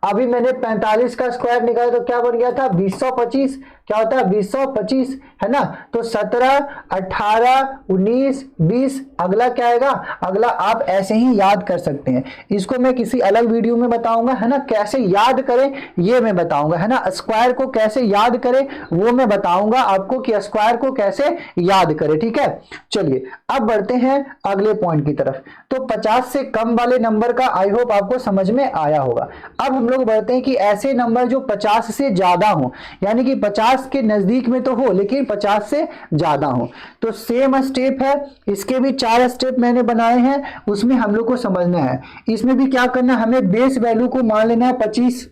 अभी मैंने 45 का स्क्वायर निकाला तो क्या बन गया था, 2025। क्या होता है, 2025 है ना। तो 17 18 19 20, अगला क्या आएगा, अगला आप ऐसे ही याद कर सकते हैं। इसको मैं किसी अलग वीडियो में बताऊंगा, है ना, कैसे याद करें ये मैं बताऊंगा, है ना। स्क्वायर को कैसे याद करें वो मैं बताऊंगा आपको कि स्क्वायर को कैसे याद करें, ठीक है। चलिए अब बढ़ते हैं अगले पॉइंट की तरफ। तो 50 से कम वाले नंबर का आई होप आपको समझ में आया होगा। अब हम लोग बढ़ते हैं कि ऐसे नंबर जो 50 से ज्यादा हो, यानी कि 50 के नजदीक में तो हो लेकिन 50 से ज्यादा हो। तो सेम स्टेप है, इसके भी 4 स्टेप मैंने बनाए हैं, उसमें हम लोग को समझना है। इसमें भी क्या करना है, हमें बेस वैल्यू को मान लेना है 25,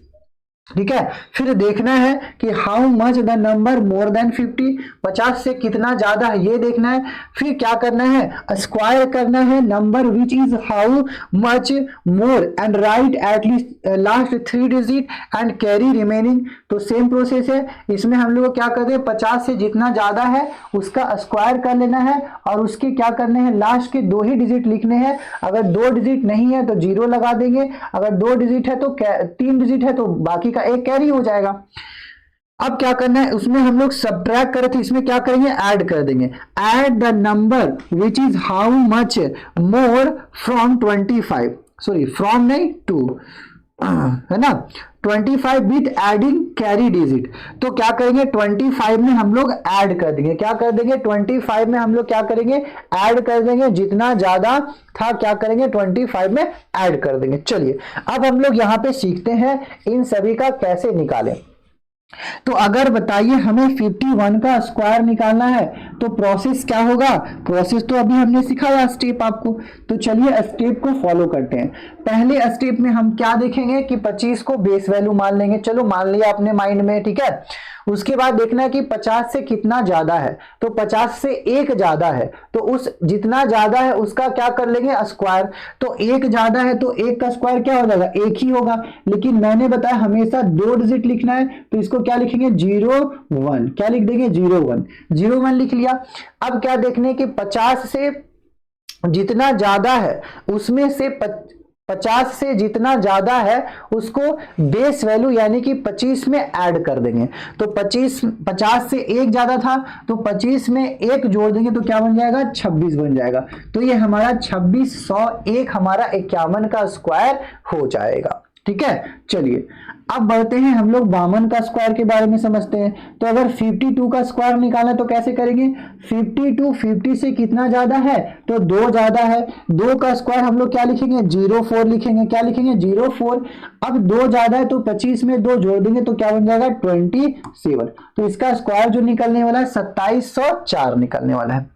ठीक है। फिर देखना है कि how much the number more than 50, 50 से कितना ज्यादा है ये देखना है। फिर क्या करना है, स्क्वायर करना है number which is how much more and right at least last 3 digit and carry remaining. तो सेम प्रोसेस है, इसमें हम लोग क्या करते हैं, 50 से जितना ज्यादा है उसका स्क्वायर कर लेना है और उसके क्या करने हैं, लास्ट के 2 ही डिजिट लिखने हैं। अगर 2 डिजिट नहीं है तो 0 लगा देंगे, अगर 2 डिजिट है तो 3 डिजिट है तो बाकी का एक कैरी हो जाएगा। अब क्या करना है, उसमें हम लोग सब्ट्रैक्ट करे थे, इसमें क्या करेंगे, ऐड कर देंगे। Add the number which is how much more from 25, sorry from नहीं टू, है ना, 25 विथ एडिंग कैरी डिजिट। तो क्या करेंगे, 25 में हम लोग ऐड कर देंगे, क्या कर देंगे, 25 में हम लोग क्या करेंगे, ऐड कर देंगे। जितना ज्यादा था क्या करेंगे, 25 में ऐड कर देंगे। चलिए अब हम लोग यहां पे सीखते हैं इन सभी का कैसे निकालें। तो अगर बताइए हमें 51 का स्क्वायर निकालना है तो प्रोसेस क्या होगा, प्रोसेस तो अभी हमने सिखाया स्टेप आपको। तो चलिए स्टेप को फॉलो करते हैं। पहले स्टेप में हम क्या देखेंगे कि 25 को बेस वैल्यू मान लेंगे, चलो मान लिया अपने माइंड में, ठीक है। उसके बाद देखना है कि 50 से कितना ज्यादा है, तो 50 से एक ज्यादा है, तो उस जितना ज्यादा है उसका क्या कर लेंगे स्क्वायर। तो एक ज्यादा है तो एक का स्क्वायर क्या हो जाएगा, एक ही होगा, लेकिन मैंने बताया हमेशा 2 डिजिट लिखना है, तो इसको क्या लिखेंगे 0 1, क्या लिख देंगे 0 1, 0 1 लिख लिया। अब क्या देखने कि 50 से जितना ज्यादा है उसमें से 50 से जितना ज्यादा है उसको बेस वैल्यू यानी कि 25 में ऐड कर देंगे। तो 50 से एक ज्यादा था तो 25 में एक जोड़ देंगे तो क्या बन जाएगा 26 बन जाएगा। तो ये हमारा 2601 हमारा 51 का स्क्वायर हो जाएगा। ठीक है, चलिए अब बढ़ते हैं हम लोग 52 का स्क्वायर के बारे में समझते हैं। तो अगर 52 का स्क्वायर निकालना तो कैसे करेंगे, 52 50 से कितना ज्यादा है तो 2 ज्यादा है, 2 का स्क्वायर हम लोग क्या लिखेंगे 04 लिखेंगे, क्या लिखेंगे 04। अब 2 ज्यादा है तो 25 में 2 जोड़ देंगे तो क्या बन जाएगा 27। तो इसका स्क्वायर जो निकलने वाला है 2704 निकलने वाला है।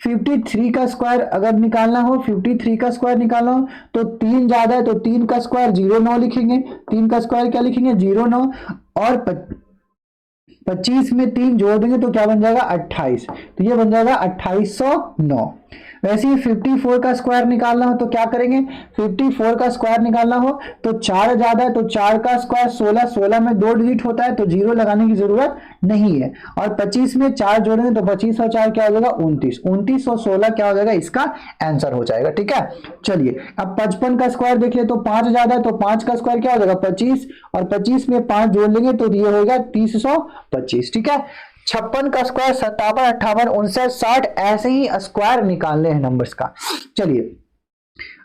53 का स्क्वायर अगर निकालना हो, 53 का स्क्वायर निकालना हो तो 3 ज्यादा है तो 3 का स्क्वायर 09 लिखेंगे, 3 का स्क्वायर क्या लिखेंगे 09, और 25 में 3 जोड़ देंगे तो क्या बन जाएगा 28, तो ये बन जाएगा 2809। वैसे ही 54 का स्क्वायर निकालना हो तो क्या करेंगे, 54 का स्क्वायर निकालना हो तो 4 ज्यादा है तो 4 का स्क्वायर 16, 16 में 2 डिजिट होता है तो 0 लगाने की जरूरत नहीं है, और 25 में 4 जोड़ेंगे तो 25 और 4 क्या हो जाएगा 29, 29 और 16 क्या हो जाएगा इसका आंसर हो जाएगा। ठीक है, चलिए अब 55 का स्क्वायर देख ले तो 5 ज्यादा है तो 5 का स्क्वायर क्या हो जाएगा 25, और 25 में 5 जोड़ लेंगे तो ये होगा 3025। ठीक है, 56 का स्क्वायर 57 58 59 60 ऐसे ही स्क्वायर निकालने हैं नंबर्स का। चलिए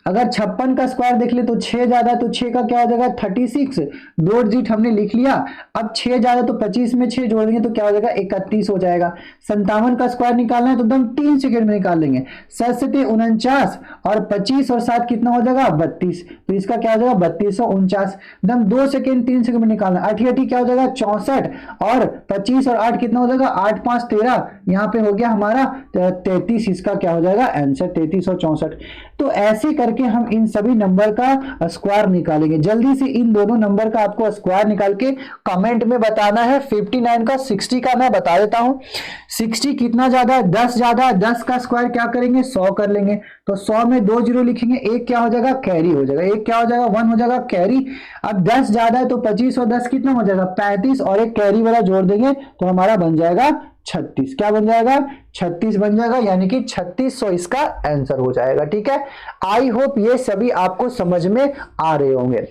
अगर 56 का स्क्वायर देख ले तो 6 ज्यादा है तो 6 का क्या हो जाएगा 36, 2 डिजिट हमने लिख लिया। अब 6 ज्यादा तो 25 में 6 जोड़ देंगे तो क्या हो जाएगा 31 हो जाएगा। 57 का स्क्वायर निकालना है तो एकदम 3 सेकंड में निकाल लेंगे, 7 से 49 और 25 और 7 कितना हो जाएगा 32, तो इसका क्या हो जाएगा 3249, एकदम 2 सेकंड 3 सेकंड में निकालना। 8 क्या हो जाएगा 64, और 25 और 8 कितना हो जाएगा 8 5 13, यहाँ पे हो गया हमारा 33, इसका क्या हो जाएगा आंसर 33 और 64। तो ऐसे करके हम इन सभी नंबर का स्क्वायर निकालेंगे। जल्दी से इन दोनों नंबर का आपको स्क्वायर निकाल के कमेंट में बताना है। 59 का 60 का मैं बता देता हूं। 60 कितना ज्यादा है 10 ज्यादा है, 10 का स्क्वायर क्या करेंगे 100 कर लेंगे, तो 100 में 2 जीरो लिखेंगे, एक क्या हो जाएगा कैरी हो जाएगा, एक क्या हो जाएगा 1 हो जाएगा कैरी। अब 10 ज्यादा है तो 25 और 10 कितना हो जाएगा 35, और एक कैरी वाला जोड़ देंगे तो हमारा बन जाएगा 36, क्या बन जाएगा 36 बन जाएगा, यानी कि 3600 इसका आंसर हो जाएगा। ठीक है, आई होप ये सभी आपको समझ में आ रहे होंगे।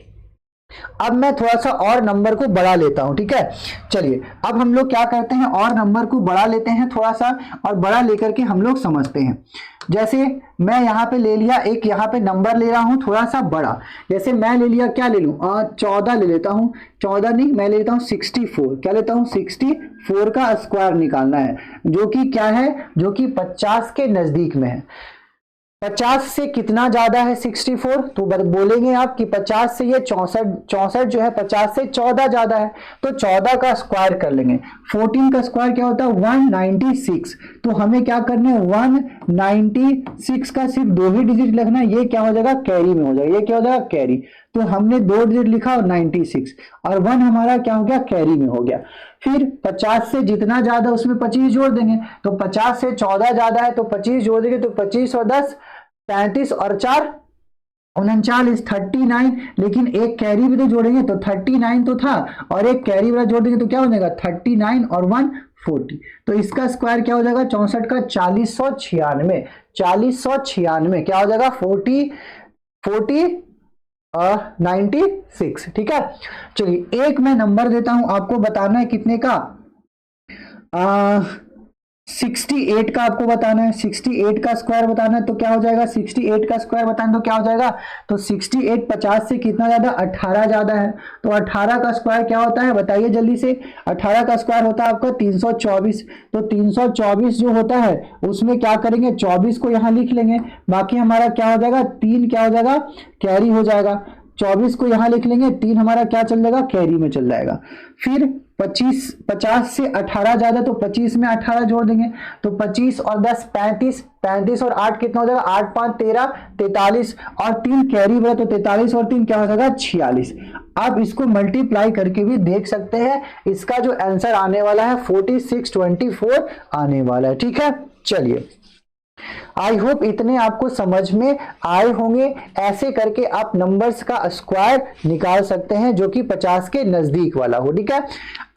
अब मैं थोड़ा सा और नंबर को बढ़ा लेता हूं। ठीक है, चलिए अब हम लोग क्या करते हैं और नंबर को बढ़ा लेते हैं थोड़ा सा, और बड़ा लेकर के हम लोग समझते हैं। जैसे मैं यहाँ पे ले लिया, एक यहाँ पे नंबर ले रहा हूं थोड़ा सा बड़ा, जैसे मैं ले लिया, क्या ले लूं 14 ले लेता हूं, 14 नहीं मैं ले लेता हूं 64, क्या लेता हूं 64 का स्क्वायर निकालना है, जो कि क्या है जो कि 50 के नजदीक में है। 50 से कितना ज्यादा है 64, तो बोलेंगे आप कि 50 से ये 64 जो है 50 से 14 ज्यादा है, तो 14 का स्क्वायर कर लेंगे। 14 का स्क्वायर क्या होता है 196, तो हमें क्या करना है 196 का सिर्फ 2 ही डिजिट लिखना है, ये क्या हो जाएगा कैरी में हो जाएगा, ये क्या हो जाएगा कैरी, तो हमने 2 डिजिट लिखा और 96 और 1 हमारा क्या हो गया कैरी में हो गया। फिर 50 से जितना ज्यादा उसमें 25 जोड़ देंगे, तो 50 से 14 ज्यादा है तो 25 जोड़ देंगे, तो 25 और 10 35 और 4 39 39, लेकिन एक कैरी भी तो जोड़ेंगे तो 39 तो था, और एक कैरी वाला जोड़ देंगे तो क्या हो जाएगा 39 और 1 40, तो इसका स्क्वायर क्या हो जाएगा 64 का 4096, 4096 क्या हो जाएगा 96। ठीक है, चलिए एक मैं नंबर देता हूं, आपको बताना है कितने का 68 का आपको बताना है, 68 का स्क्वायर बताना है, तो क्या हो जाएगा 68 का स्क्वायर बताना तो क्या हो जाएगा, तो 68 50 से कितना ज्यादा 18 ज्यादा है, तो 18 का स्क्वायर क्या होता है बताइए जल्दी से। 18 का स्क्वायर होता है आपका 324, तो 324 जो होता है उसमें क्या करेंगे 24 को यहां लिख लेंगे, बाकी हमारा क्या हो जाएगा 3 क्या हो जाएगा कैरी हो जाएगा, 24 को यहां लिख लेंगे, 3 हमारा क्या चल जाएगा कैरी में चल जाएगा। फिर 25, 50 से 18 ज्यादा तो 25 में 18 जोड़ देंगे, तो 25 और 10 35, 35 और 8 कितना हो जाएगा, 8 5 13, 43 और 3 कैरी बड़ा, तो 43 और 3 क्या हो जाएगा, 46। आप इसको मल्टीप्लाई करके भी देख सकते हैं, इसका जो आंसर आने वाला है 4624 आने वाला है। ठीक है, चलिए आई होप इतने आपको समझ में आए होंगे। ऐसे करके आप नंबर्स का स्क्वायर निकाल सकते हैं जो कि 50 के नजदीक वाला हो। ठीक है,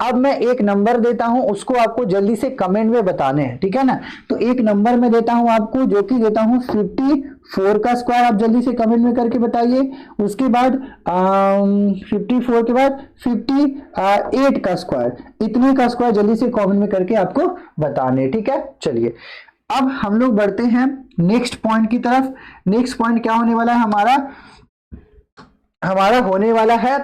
अब मैं एक नंबर देता हूं, उसको आपको जल्दी से कमेंट में बताने हैं। ठीक है ना, तो एक नंबर मैं देता हूं आपको, जो कि देता हूं 54 का स्क्वायर। आप जल्दी से कमेंट में करके बताइए। उसके बाद 54 के बाद 58 का स्क्वायर, इतने का स्क्वायर जल्दी से कमेंट में करके आपको बताने। ठीक है, चलिए अब हम लोग बढ़ते हैं नेक्स्ट पॉइंट की तरफ। नेक्स्ट पॉइंट क्या होने वाला है हमारा, हमारा होने वाला है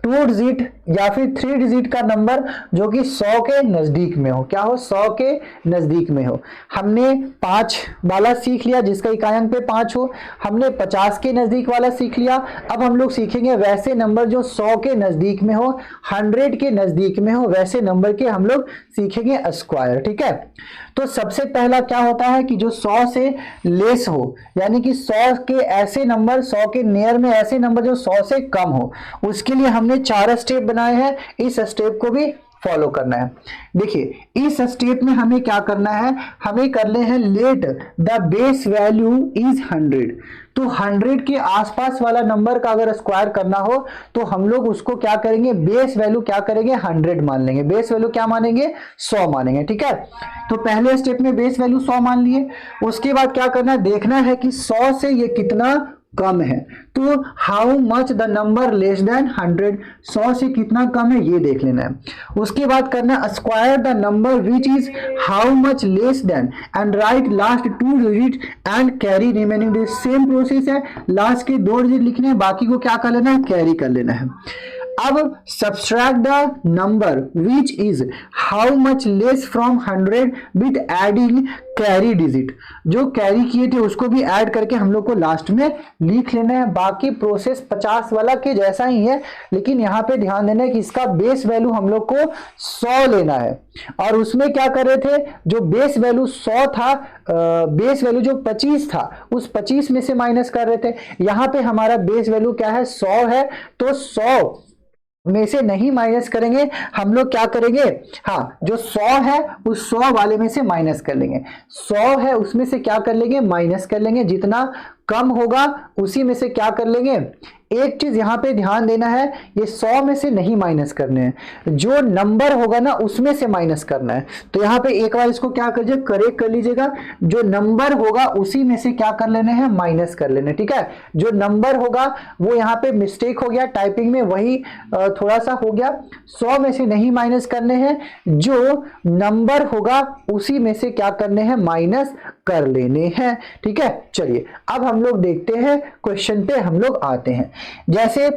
2 डिजिट या फिर 3 डिजिट का नंबर जो कि 100 के नजदीक में हो। क्या हो, 100 के नजदीक में हो। हमने 5 वाला सीख लिया जिसका इकाइयांक पे 5 हो, हमने 50 के नजदीक वाला सीख लिया। अब हम लोग सीखेंगे वैसे नंबर जो 100 के नजदीक में हो, 100 के नजदीक में हो, वैसे नंबर के हम लोग सीखेंगे स्क्वायर। ठीक है, तो सबसे पहला क्या होता है कि जो 100 से लेस हो, यानी कि 100 के ऐसे नंबर, 100 के नियर में ऐसे नंबर जो 100 से कम हो, उसके लिए हमने 4 स्टेप बनाए हैं। इस स्टेप को भी फॉलो करना है। देखिए इस स्टेप में हमें क्या करना है, हमें करने हैं let the base value is 100। तो 100 के आसपास वाला नंबर का अगर स्क्वायर करना हो तो हम लोग उसको क्या करेंगे, बेस वैल्यू क्या करेंगे, 100 मान लेंगे। बेस वैल्यू क्या मानेंगे, 100 मानेंगे। ठीक है, तो पहले स्टेप में बेस वैल्यू 100 मान लिए। उसके बाद क्या करना है, देखना है कि 100 से ये कितना कम है। तो how much the number less than 100, 100 से कितना कम है ये देख लेना है। उसके बाद करना है square the number which is how much less than and right last 2 digit and carry remaining digit. Same process है, लास्ट के 2 डिजिट लिखने हैं, बाकी को क्या कर लेना है, कैरी कर लेना है। अब subtract the number which is how much less from 100 with adding carry digit. जो कैरी किए थे उसको भी ऐड करके हम लोग को लास्ट में लिख लेना है। बाकी प्रोसेस 50 वाला के जैसा ही है, लेकिन यहाँ पे ध्यान देना है कि इसका बेस वैल्यू हम लोग को 100 लेना है। और उसमें क्या कर रहे थे, जो बेस वैल्यू 100 था, बेस वैल्यू जो 25 था उस 25 में से माइनस कर रहे थे। यहाँ पे हमारा बेस वैल्यू क्या है, 100 है, तो 100 में से नहीं माइनस करेंगे, हम लोग क्या करेंगे, हाँ जो 100 है उस 100 वाले में से माइनस कर लेंगे। 100 है उसमें से क्या कर लेंगे, माइनस कर लेंगे। जितना कम होगा उसी में से क्या कर लेंगे। एक चीज यहां पे ध्यान देना है, ये 100 में से नहीं माइनस करने हैं, जो नंबर होगा ना उसमें से माइनस करना है। तो यहां पे एक बार इसको क्या करिए, करेक्ट कर लीजिएगा। जो नंबर होगा उसी में से क्या कर लेने हैं, माइनस कर लेने। ठीक है, जो नंबर होगा वो यहाँ पे मिस्टेक हो गया टाइपिंग में, वही थोड़ा सा हो गया। 100 में से नहीं माइनस करने हैं, जो नंबर होगा उसी में से क्या करने हैं, माइनस कर लेने हैं। ठीक है, चलिए अब हम लोग देखते हैं क्वेश्चन पे हम लोग आते हैं। जैसे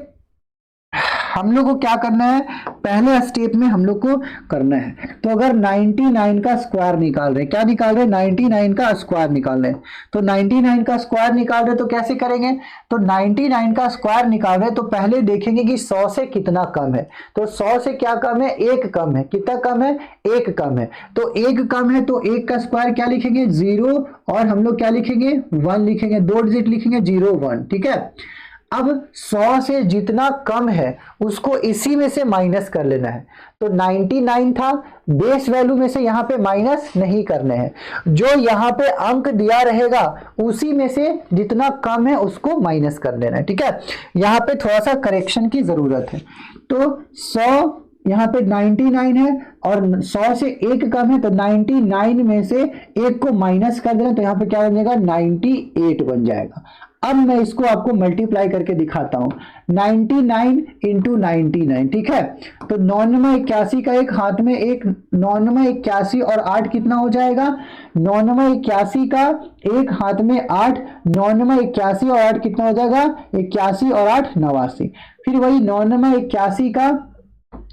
हम लोग को क्या करना है, पहले स्टेप में हम लोग को करना है, तो अगर 99 का स्क्वायर निकाल रहे हैं, क्या निकाल रहे हैं, 99 का स्क्वायर निकाल रहे हैं। तो 99 का स्क्वायर निकाल रहे हैं तो कैसे करेंगे, तो 99 का स्क्वायर निकाल रहे हैं तो पहले देखेंगे कि 100 से कितना कम है। तो 100 से क्या कम है, 1 कम है। कितना कम है, 1 कम है। तो 1 कम है तो 1 का स्क्वायर क्या लिखेंगे, 0, और हम लोग क्या लिखेंगे, 1 लिखेंगे। 2 डिजिट लिखेंगे, 0 1। ठीक है, अब 100 से जितना कम है उसको इसी में से माइनस कर लेना है। तो 99 था, बेस वैल्यू में से यहां पे माइनस नहीं करने हैं। जो यहां पे अंक दिया रहेगा उसी में से जितना कम है उसको माइनस कर लेना है। ठीक है, यहां पे थोड़ा सा करेक्शन की जरूरत है। तो 100 यहाँ पे 99 है और 100 से 1 कम है, तो 99 में से 1 को माइनस कर देना, तो यहाँ पे क्या बन जाएगा, 98 बन जाएगा। अब मैं इसको आपको मल्टीप्लाई करके दिखाता हूं, 99 इंटू 99। ठीक है, तो 99 81 का एक हाथ में एक, 99 81 और 8 कितना हो जाएगा, 99 81 का एक हाथ में 8, 99 81 और 8 कितना हो जाएगा, 81 और 8 89। फिर वही 99 81 का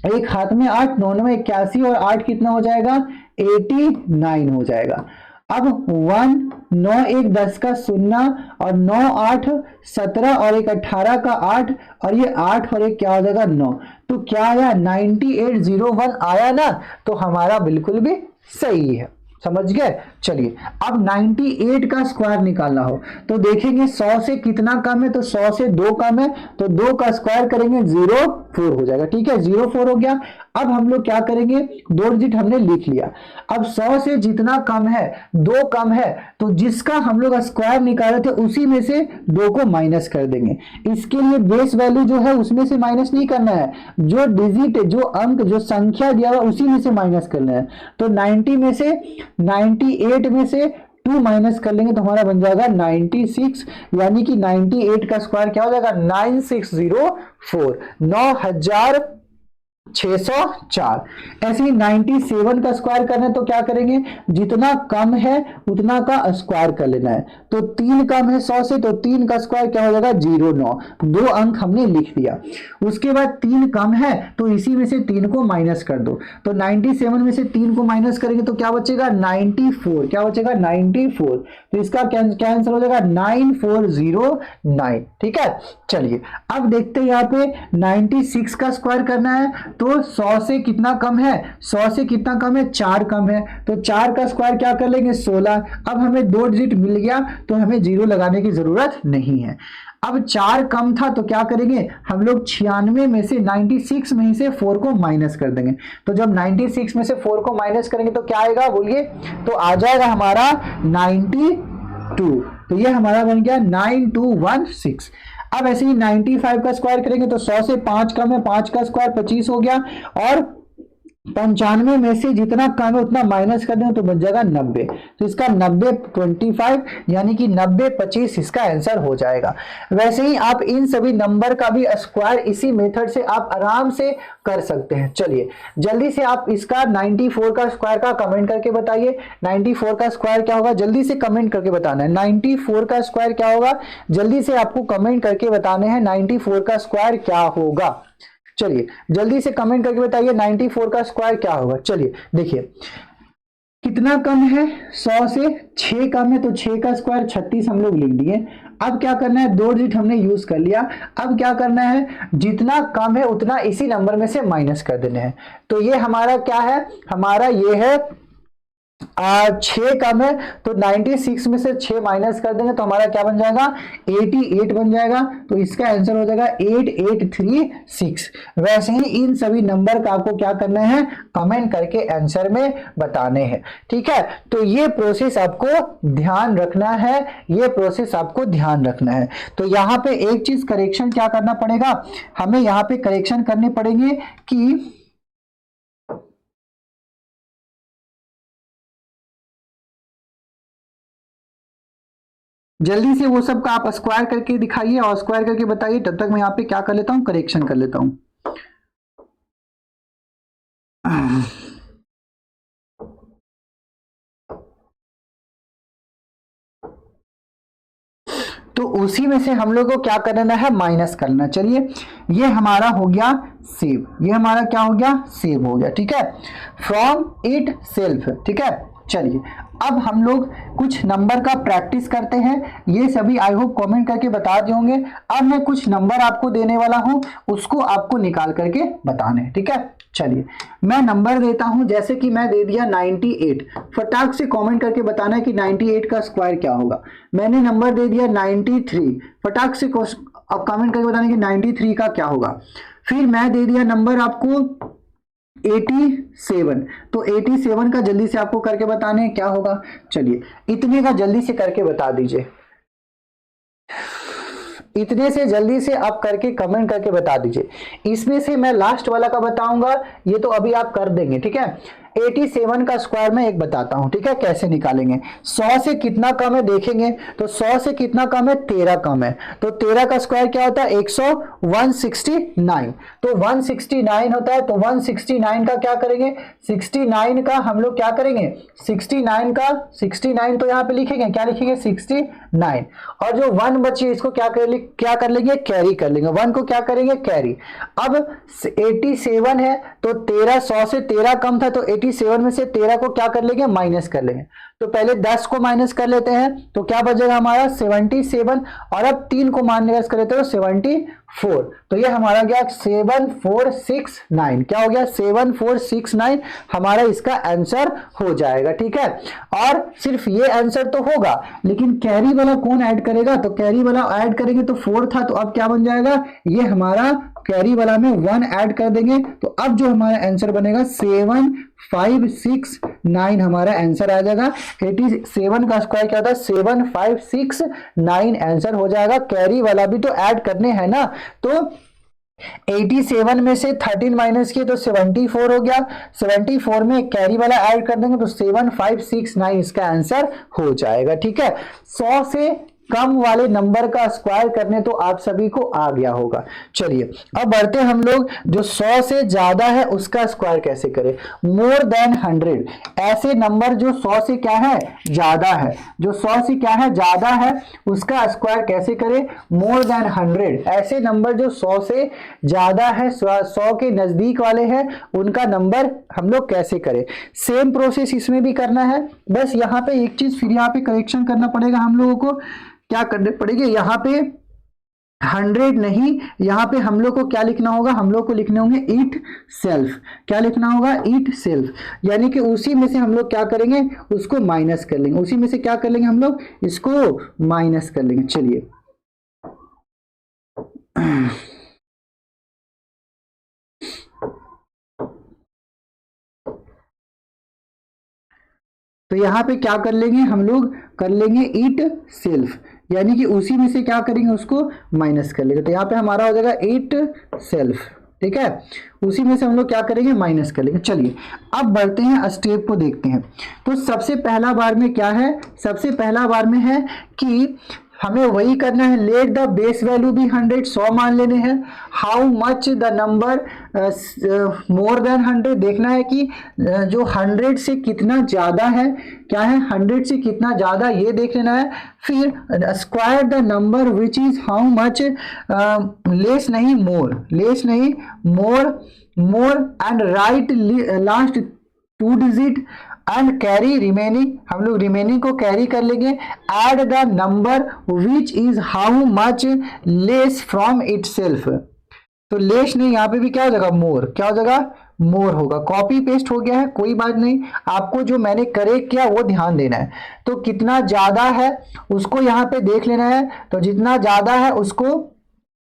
एक हाथ में 8, 99 81 और 8 कितना हो जाएगा, 89 हो जाएगा। अब 1, 9 1 10 का 0 और 9 8 17 और एक 18 का 8 और ये 8 और एक क्या हो जाएगा 9। तो क्या आया 9801 आया ना, तो हमारा बिल्कुल भी सही है। समझ गए। चलिए अब 98 का स्क्वायर निकालना हो तो देखेंगे 100 से कितना कम है, तो 100 से 2 कम है, तो 2 का स्क्वायर करेंगे 04 हो जाएगा। ठीक है 04 हो गया। अब हम लोग क्या करेंगे, 2 डिजिट हमने लिख लिया। अब 100 से जितना कम है 2 कम है, तो जिसका हम लोग स्क्वायर निकाले थे उसी में से 2 को माइनस कर देंगे। इसके लिए बेस वैल्यू जो है उसमें से माइनस नहीं करना है, जो डिजिट जो अंक जो संख्या दिया हुआ उसी में से माइनस करना है। तो 90 में से 98 में से 2 माइनस कर लेंगे तो हमारा बन जाएगा 96, यानी कि 98 का स्क्वायर क्या हो जाएगा 9604, 9604। ऐसे ही 97 का स्क्वायर करना है तो क्या करेंगे, जितना कम है उतना का स्क्वायर कर लेना है। तो 3 कम है 100 से, तो 3 का स्क्वायर क्या हो जाएगा 09, 2 अंक हमने लिख दिया। उसके बाद 3 कम है तो इसी में से 3 को माइनस कर दो, तो 97 में से 3 को माइनस करेंगे तो क्या बचेगा 94, क्या बचेगा 94। तो इसका क्या आंसर हो जाएगा 9409। ठीक है चलिए अब देखते हैं यहाँ पे 96 का स्क्वायर करना है, तो 100 से कितना कम है, 100 से कितना कम है 4 कम है, तो 4 का स्क्वायर क्या कर लेंगे 16। अब हमें 2 डिजिट मिल गया तो हमें 0 लगाने की जरूरत नहीं है। अब 4 कम था तो क्या करेंगे हम लोग 96 में से 96 में से 4 को माइनस कर देंगे। तो जब 96 में से 4 को माइनस करेंगे तो क्या आएगा बोलिए, तो आ जाएगा हमारा 92। तो ये हमारा बन गया 9216। अब ऐसे ही 95 का स्क्वायर करेंगे तो 100 से 5 कम है, 5 का स्क्वायर 25 हो गया, और 95 में से जितना कम है उतना माइनस कर दें तो बच जाएगा 90। तो इसका 90 25 यानी कि 90 25 इसका आंसर हो जाएगा। वैसे ही आप इन सभी नंबर का भी स्क्वायर इसी मेथड से आप आराम से कर सकते हैं। चलिए जल्दी से आप इसका 94 का स्क्वायर का कमेंट करके बताइए। 94 का स्क्वायर क्या होगा जल्दी से कमेंट करके बताना है। 94 का स्क्वायर क्या होगा जल्दी से आपको कमेंट करके बताने हैं। 94 का स्क्वायर क्या होगा, चलिए जल्दी से कमेंट करके बताइए 94 का स्क्वायर क्या होगा। चलिए देखिए कितना कम है 100 से 6 कम है, तो 6 का स्क्वायर 36 हम लोग लिख दिए। अब क्या करना है 2 डिजिट हमने यूज कर लिया। अब क्या करना है जितना कम है उतना इसी नंबर में से माइनस कर देने हैं। तो ये हमारा क्या है, हमारा ये है 6 कम है, तो 96 में से 6 माइनस कर देंगे तो हमारा क्या बन जाएगा 88 बन जाएगा। तो इसका आंसर हो जाएगा 8836। वैसे ही इन सभी नंबर का आपको क्या करना है कमेंट करके आंसर में बताने हैं। ठीक है तो ये प्रोसेस आपको ध्यान रखना है, ये प्रोसेस आपको ध्यान रखना है। तो यहाँ पे एक चीज करेक्शन क्या करना पड़ेगा, हमें यहाँ पे करेक्शन करने पड़ेंगे कि जल्दी से वो सब का आप स्क्वायर करके दिखाइए और स्क्वायर करके बताइए। तब तक मैं यहाँ पे क्या कर लेता हूँ करेक्शन कर लेता हूँ। तो उसी में से हम लोग को क्या करना है माइनस करना। चलिए ये हमारा हो गया सेव, ये हमारा क्या हो गया सेव हो गया। ठीक है फ्रॉम इट सेल्फ। ठीक है चलिए अब हम लोग कुछ नंबर का प्रैक्टिस करते हैं। ये सभी आई होप कमेंट करके बता दिए होंगे। अब मैं कुछ नंबर आपको देने वाला हूं, उसको आपको निकाल करके बताने हैं। ठीक है चलिए मैं नंबर देता हूं, जैसे कि मैं दे दिया 98। फटाक से कमेंट करके बताना है कि 98 का स्क्वायर क्या होगा। मैंने नंबर दे दिया 93, फटाक से कमेंट करके बताना कि 93 का क्या होगा। फिर मैं दे दिया नंबर आपको 87, तो 87 का जल्दी से आपको करके बताने क्या होगा। चलिए इतने का जल्दी से करके बता दीजिए, इतने से जल्दी से आप करके कमेंट करके बता दीजिए। इसमें से मैं लास्ट वाला का बताऊंगा, ये तो अभी आप कर देंगे। ठीक है 87 का स्क्वायर में एक बताता हूं। ठीक है कैसे निकालेंगे। 100 से कितना कम है देखेंगे, तो 100 से कितना कम है 13 कम है, तो 13 का स्क्वायर क्या होता है 169, तो 169 होता है। तो 169 का क्या करेंगे 69 का हम लोग क्या करेंगे 69 का 69 तो यहाँ पे लिखेंगे क्या लिखेंगे 69, और जो 1 बची इसको क्या कर लेंगे कैरी कर लेंगे। 1 को क्या करेंगे कैरी। अब 87 है तो 13 100 से 13 कम था तो 87 में से 13 को क्या कर लेंगे, माइनस कर लेंगे। तो पहले 10 को माइनस कर लेते हैं तो क्या बचेगा हमारा 77, और अब 3 को माइनस कर लेते हैं तो 74। तो ये हमारा क्या 7469, क्या हो गया 7469 हमारा इसका आंसर हो जाएगा। ठीक है, और सिर्फ ये आंसर तो होगा, लेकिन कैरी वाला कौन ऐड करेगा, तो कैरी वाला ऐड करेंगे तो 4 था, तो अब क्या बन जाएगा, ये हमारा कैरी वाला में 1 ऐड कर देंगे, तो अब जो हमारा आंसर बनेगा 7569 हमारा आंसर आ जाएगा। 87 का स्क्वायर क्या होता है 7569 आंसर हो जाएगा। कैरी वाला भी तो ऐड करने हैं ना, तो 87 में से 13 माइनस किए तो 74 हो गया, 74 में कैरी वाला ऐड कर देंगे तो 7569 इसका आंसर हो जाएगा। ठीक है, 100 से कम वाले नंबर का स्क्वायर करने तो आप सभी को आ गया होगा। चलिए अब बढ़ते हैं हम लोग, जो 100 से ज्यादा है उसका स्क्वायर कैसे करें। मोर देन 100, ऐसे नंबर जो 100 से क्या है ज्यादा है, जो 100 से क्या है ज्यादा है उसका स्क्वायर कैसे करें। मोर देन 100, ऐसे नंबर जो 100 से ज्यादा है, 100 के नजदीक वाले हैं, उनका नंबर हम लोग कैसे करें। सेम प्रोसेस इसमें भी करना है, बस यहाँ पे एक चीज फिर यहाँ पे करेक्शन करना पड़ेगा हम लोगों को। क्या करने पड़ेगी, यहाँ पे 100 नहीं, यहाँ पे हम लोग को क्या लिखना होगा, हम लोग को लिखने होंगे इट सेल्फ। क्या लिखना होगा, इट सेल्फ, यानी कि उसी में से हम लोग क्या करेंगे, उसको माइनस कर लेंगे। उसी में से क्या कर लेंगे हम लोग, इसको माइनस कर लेंगे। चलिए तो यहाँ पे क्या कर लेंगे हम लोग, कर लेंगे इट सेल्फ, यानी कि उसी में से क्या करेंगे, उसको माइनस कर लेंगे। तो यहाँ पे हमारा हो जाएगा इट सेल्फ। ठीक है, उसी में से हम लोग क्या करेंगे, माइनस कर लेंगे। चलिए अब बढ़ते हैं, स्टेप को देखते हैं। तो सबसे पहला बार में क्या है, सबसे पहला बार में है कि हमें वही करना है, लेट द बेस वैल्यू भी 100 मान लेने हैं। How much the number more than 100, देखना है कि जो 100 से कितना ज्यादा है, क्या है 100 से कितना ज्यादा, ये देख लेना है। फिर square the number which is how much, less नहीं मोर, लेस नहीं more, more and right last 2 digit and carry remaining, हम लोग रिमेनिंग को कैरी कर लेंगे। Add the number which is how much less from itself, तो less नहीं, यहाँ पे भी क्या हो जाएगा मोर, क्या हो जाएगा मोर होगा। कॉपी पेस्ट हो गया है, कोई बात नहीं, आपको जो मैंने करेक्ट किया वो ध्यान देना है। तो कितना ज्यादा है उसको यहाँ पे देख लेना है, तो जितना ज्यादा है उसको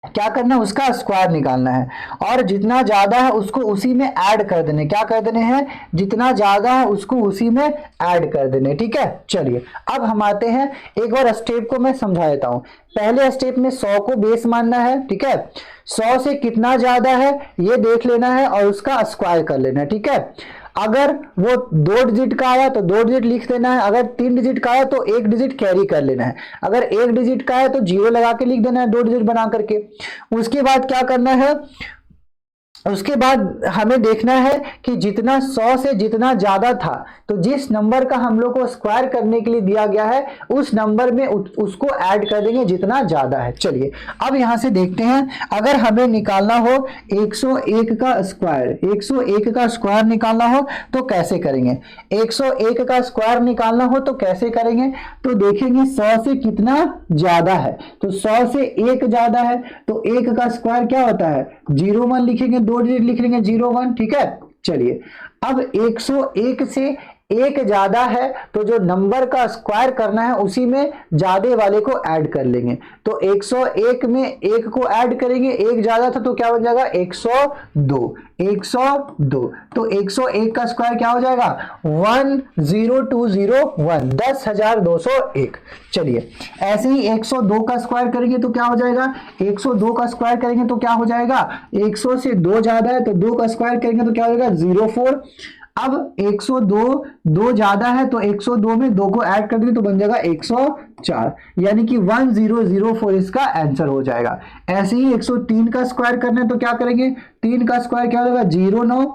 क्या करना है, उसका स्क्वायर निकालना है, और जितना ज्यादा है उसको उसी में ऐड कर देने, क्या कर देने हैं, जितना ज्यादा है उसको उसी में ऐड कर देने। ठीक है, चलिए अब हम आते हैं, एक बार स्टेप को मैं समझा देता हूं। पहले स्टेप में 100 को बेस मानना है, ठीक है, 100 से कितना ज्यादा है ये देख लेना है और उसका स्क्वायर कर लेना है। ठीक है, अगर वो 2 डिजिट का आया तो 2 डिजिट लिख देना है, अगर 3 डिजिट का आया तो 1 डिजिट कैरी कर लेना है, अगर 1 डिजिट का है तो 0 लगा के लिख देना है 2 डिजिट बना करके। उसके बाद क्या करना है, उसके बाद हमें देखना है कि जितना 100 से जितना ज्यादा था, तो जिस नंबर का हम लोग को स्क्वायर करने के लिए दिया गया है उस नंबर में उसको ऐड कर देंगे जितना ज्यादा है। चलिए अब यहां से देखते हैं, अगर हमें निकालना हो 101 का स्क्वायर, 101 का स्क्वायर निकालना हो तो कैसे करेंगे। 101 का स्क्वायर निकालना हो तो कैसे करेंगे, तो देखेंगे 100 से कितना ज्यादा है, तो 100 से 1 ज्यादा है, तो 1 का स्क्वायर क्या होता है 01 लिखेंगे, 2 डिजिट लिख लेंगे 01। ठीक है, चलिए अब 101 से 1 ज्यादा है तो जो नंबर का स्क्वायर करना है उसी में ज्यादा वाले को ऐड कर लेंगे। तो 101 में 1 को ऐड करेंगे, 1 ज्यादा था तो क्या बन जाएगा 102, 102। तो 101 का स्क्वायर क्या हो जाएगा 10201, 10,201। चलिए ऐसे ही 102 का स्क्वायर करेंगे तो क्या हो जाएगा, 102 का स्क्वायर करेंगे तो क्या हो जाएगा, 100 से 2 ज्यादा है तो 2 का स्क्वायर करेंगे तो क्या हो जाएगा 04। अब 102 2 ज्यादा है तो 102 में 2 को ऐड कर देंगे तो बन जाएगा 104, यानी कि 1004 इसका आंसर हो जाएगा। ऐसे ही 103 का स्क्वायर करना है तो क्या करेंगे, 3 का स्क्वायर क्या हो जाएगा 09,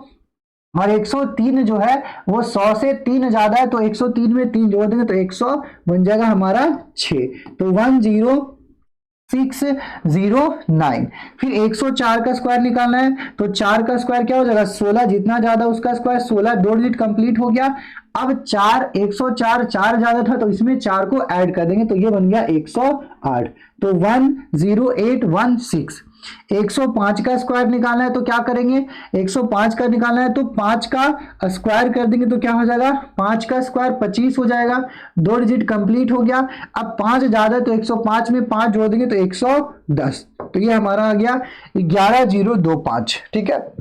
और 103 जो है वो 100 से 3 ज्यादा है तो 103 में 3 जोड़ देंगे तो 100 बन जाएगा हमारा 6। तो 10 609। फिर 104 का स्क्वायर निकालना है, तो 4 का स्क्वायर क्या हो जाएगा 16, जितना ज्यादा उसका स्क्वायर 16, 2 डिजिट कंप्लीट हो गया। अब 4 104 4 ज्यादा था तो इसमें 4 को ऐड कर देंगे तो ये बन गया 108, तो 10816। 105 का स्क्वायर निकालना है तो क्या करेंगे, 105 का निकालना है तो 5 का स्क्वायर कर देंगे तो क्या हो जाएगा, 5 का स्क्वायर 25 हो जाएगा, 2 डिजिट कंप्लीट हो गया। अब 5 ज्यादा तो 105 में 5 जोड़ देंगे तो 110, तो ये हमारा आ गया 11025। ठीक है,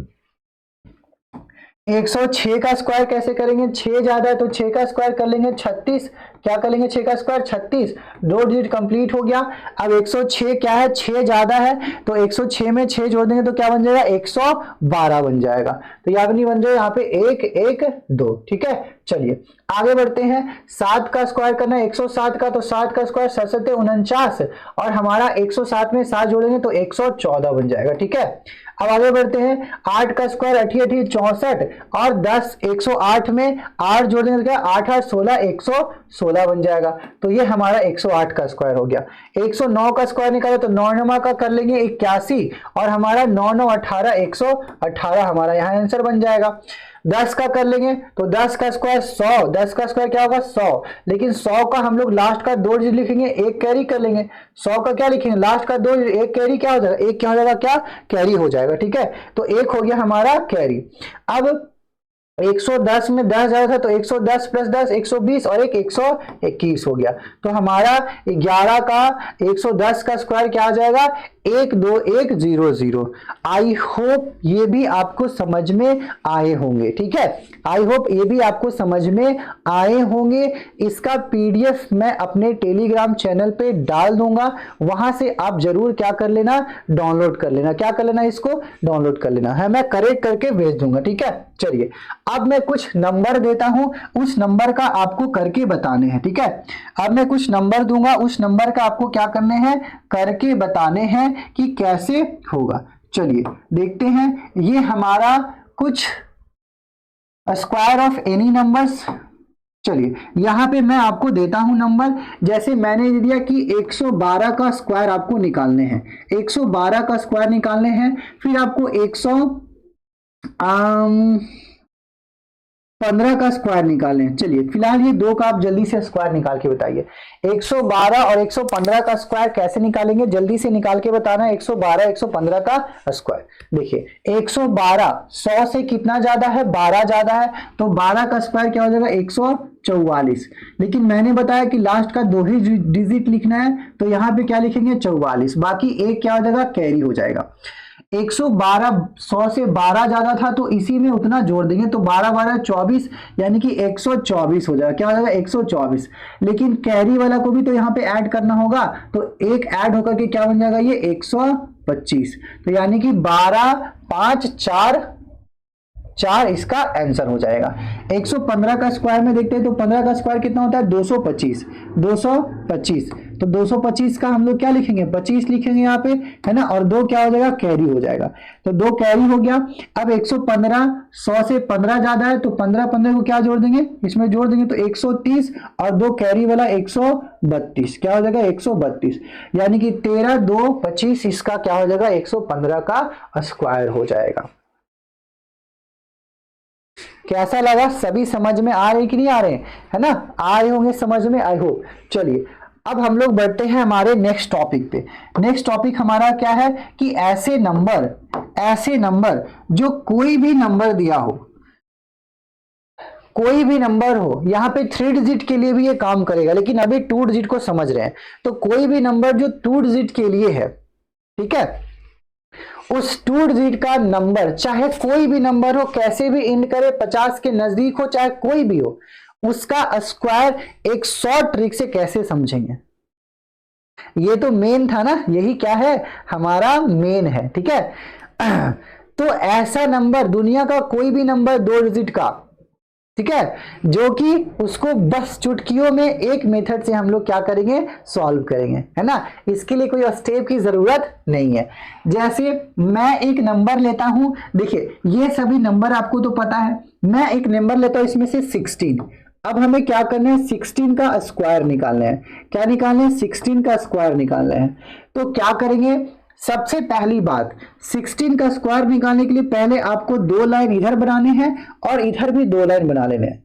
106 का स्क्वायर कैसे करेंगे, 6 ज्यादा है तो 6 का स्क्वायर कर लेंगे 36, क्या कर लेंगे 6 का स्क्वायर 36, 2 डिजिट कंप्लीट हो गया। अब 106 क्या है, 6 ज्यादा है तो 106 में 6 जोड़ देंगे तो क्या बन जाएगा 112 बन जाएगा, तो यहाँ नहीं बन जाएगा, यहाँ पे 1 1 2। ठीक है, चलिए आगे बढ़ते हैं। 7 का स्क्वायर करना है 107 का, तो 7 का स्क्वायर 7 49 और हमारा 107 में 7 जोड़ेंगे तो 114 बन जाएगा। ठीक है, अब आगे बढ़ते हैं। 8 का स्क्वायर 8 8 64 और 10 108 में 8 जोड़ेंगे तो क्या 8 8 16 116 बन जाएगा, तो ये हमारा 108 का स्क्वायर हो गया। 109 का स्क्वायर निकाला तो 9 9 का कर लेंगे 81 और हमारा 9 9 18 118 हमारा यहाँ आंसर बन जाएगा। 10 का कर लेंगे तो 10 का स्क्वायर 100, 10 का स्क्वायर क्या होगा 100, लेकिन 100 का हम लोग लास्ट का 2 डिजिट लिखेंगे, एक कैरी कर लेंगे। 100 का क्या लिखेंगे, लास्ट का 2 एक कैरी क्या हो जाएगा, एक क्या हो जाएगा, क्या कैरी हो जाएगा। ठीक है, तो एक हो गया हमारा कैरी। अब 110 में 10 ज्यादा था तो 110 प्लस 10 120 और एक 121 हो गया, तो हमारा 11 का 110 का स्क्वायर क्या आ जाएगा 12100। आई होप ये भी आपको समझ में आए होंगे। ठीक है, आई होप ये भी आपको समझ में आए होंगे। इसका पीडीएफ मैं अपने टेलीग्राम चैनल पे डाल दूंगा, वहां से आप जरूर क्या कर लेना, डाउनलोड कर लेना। क्या कर लेना, इसको डाउनलोड कर लेना है, मैं करेक्ट करके भेज दूंगा। ठीक है, चलिए अब मैं कुछ नंबर देता हूं, उस नंबर का आपको करके बताने हैं। ठीक है, अब मैं कुछ नंबर दूंगा, उस नंबर का आपको क्या करने हैं, करके बताने हैं कि कैसे होगा। चलिए देखते हैं, ये हमारा कुछ स्क्वायर ऑफ एनी नंबर्स। चलिए यहां पे मैं आपको देता हूं नंबर, जैसे मैंने दिया कि 112 का स्क्वायर आपको निकालने हैं, 112 का स्क्वायर निकालने हैं, फिर आपको 115 का स्क्वायर निकालें। चलिए फिलहाल ये दो का आप जल्दी से स्क्वायर निकाल के बताइए। 112 और 115 का स्क्वायर कैसे निकालेंगे, जल्दी से निकाल के बताना। 112 115 का स्क्वायर देखिए, 112 100 से कितना ज्यादा है, 12 ज्यादा है, तो 12 का स्क्वायर क्या हो जाएगा 144। लेकिन मैंने बताया कि लास्ट का 2 ही डिजिट लिखना है, तो यहाँ पे क्या लिखेंगे 44, बाकी एक क्या हो जाएगा कैरी हो जाएगा। 112 100 से 12 ज्यादा था तो इसी में उतना जोड़ देंगे, तो 12 12 24 यानी कि 124 हो जाएगा। क्या हो जाएगा 124, लेकिन कैरी वाला को भी तो यहाँ पे ऐड करना होगा, तो एक ऐड होकर के क्या बन जाएगा ये 125, तो यानी कि 12 5 4 इसका आंसर हो जाएगा। 115 का स्क्वायर में देखते हैं तो 15 का स्क्वायर कितना होता है 225, 225, तो 225 का हम लोग क्या लिखेंगे 25 लिखेंगे यहाँ पे, है ना, और 2 क्या हो जाएगा कैरी हो जाएगा, तो 2 कैरी हो गया। अब 115 100 से 15 ज्यादा है तो 15 15 को क्या जोड़ देंगे, इसमें जोड़ देंगे तो 130 और 2 कैरी वाला 132, क्या हो जाएगा 132, यानी कि 13 2 25 इसका क्या हो जाएगा 115 का स्क्वायर हो जाएगा। कैसा लगा, सभी समझ में आ रहे कि नहीं आ रहे, है ना, आ रहे होंगे समझ में, आई होप। चलिए अब हम लोग बढ़ते हैं हमारे नेक्स्ट टॉपिक पे। नेक्स्ट टॉपिक हमारा क्या है कि ऐसे नंबर जो कोई भी नंबर दिया हो, कोई भी नंबर हो, यहाँ पे 3 डिजिट के लिए भी ये काम करेगा, लेकिन अभी 2 डिजिट को समझ रहे हैं, तो कोई भी नंबर जो 2 डिजिट के लिए है, ठीक है, उस 2 डिजिट का नंबर, चाहे कोई भी नंबर हो, कैसे भी इंड करे, 50 के नजदीक हो, चाहे कोई भी हो, उसका स्क्वायर एक शॉर्ट ट्रिक से कैसे समझेंगे। ये तो मेन था ना, यही क्या है हमारा मेन है। ठीक है, तो ऐसा नंबर, दुनिया का कोई भी नंबर 2 डिजिट का, ठीक है, जो कि उसको बस चुटकियों में एक मेथड से हम लोग क्या करेंगे सॉल्व करेंगे, है ना, इसके लिए कोई स्टेप की जरूरत नहीं है। जैसे मैं एक नंबर लेता हूं, देखिए ये सभी नंबर आपको तो पता है, मैं एक नंबर लेता हूं इसमें से 16, अब हमें क्या करना है, 16 का स्क्वायर निकालना है। क्या निकालना है, 16 का स्क्वायर निकालना है। तो क्या करेंगे, सबसे पहली बात, 16 का स्क्वायर निकालने के लिए पहले आपको दो लाइन इधर बनाने हैं और इधर भी दो लाइन बना लेने हैं।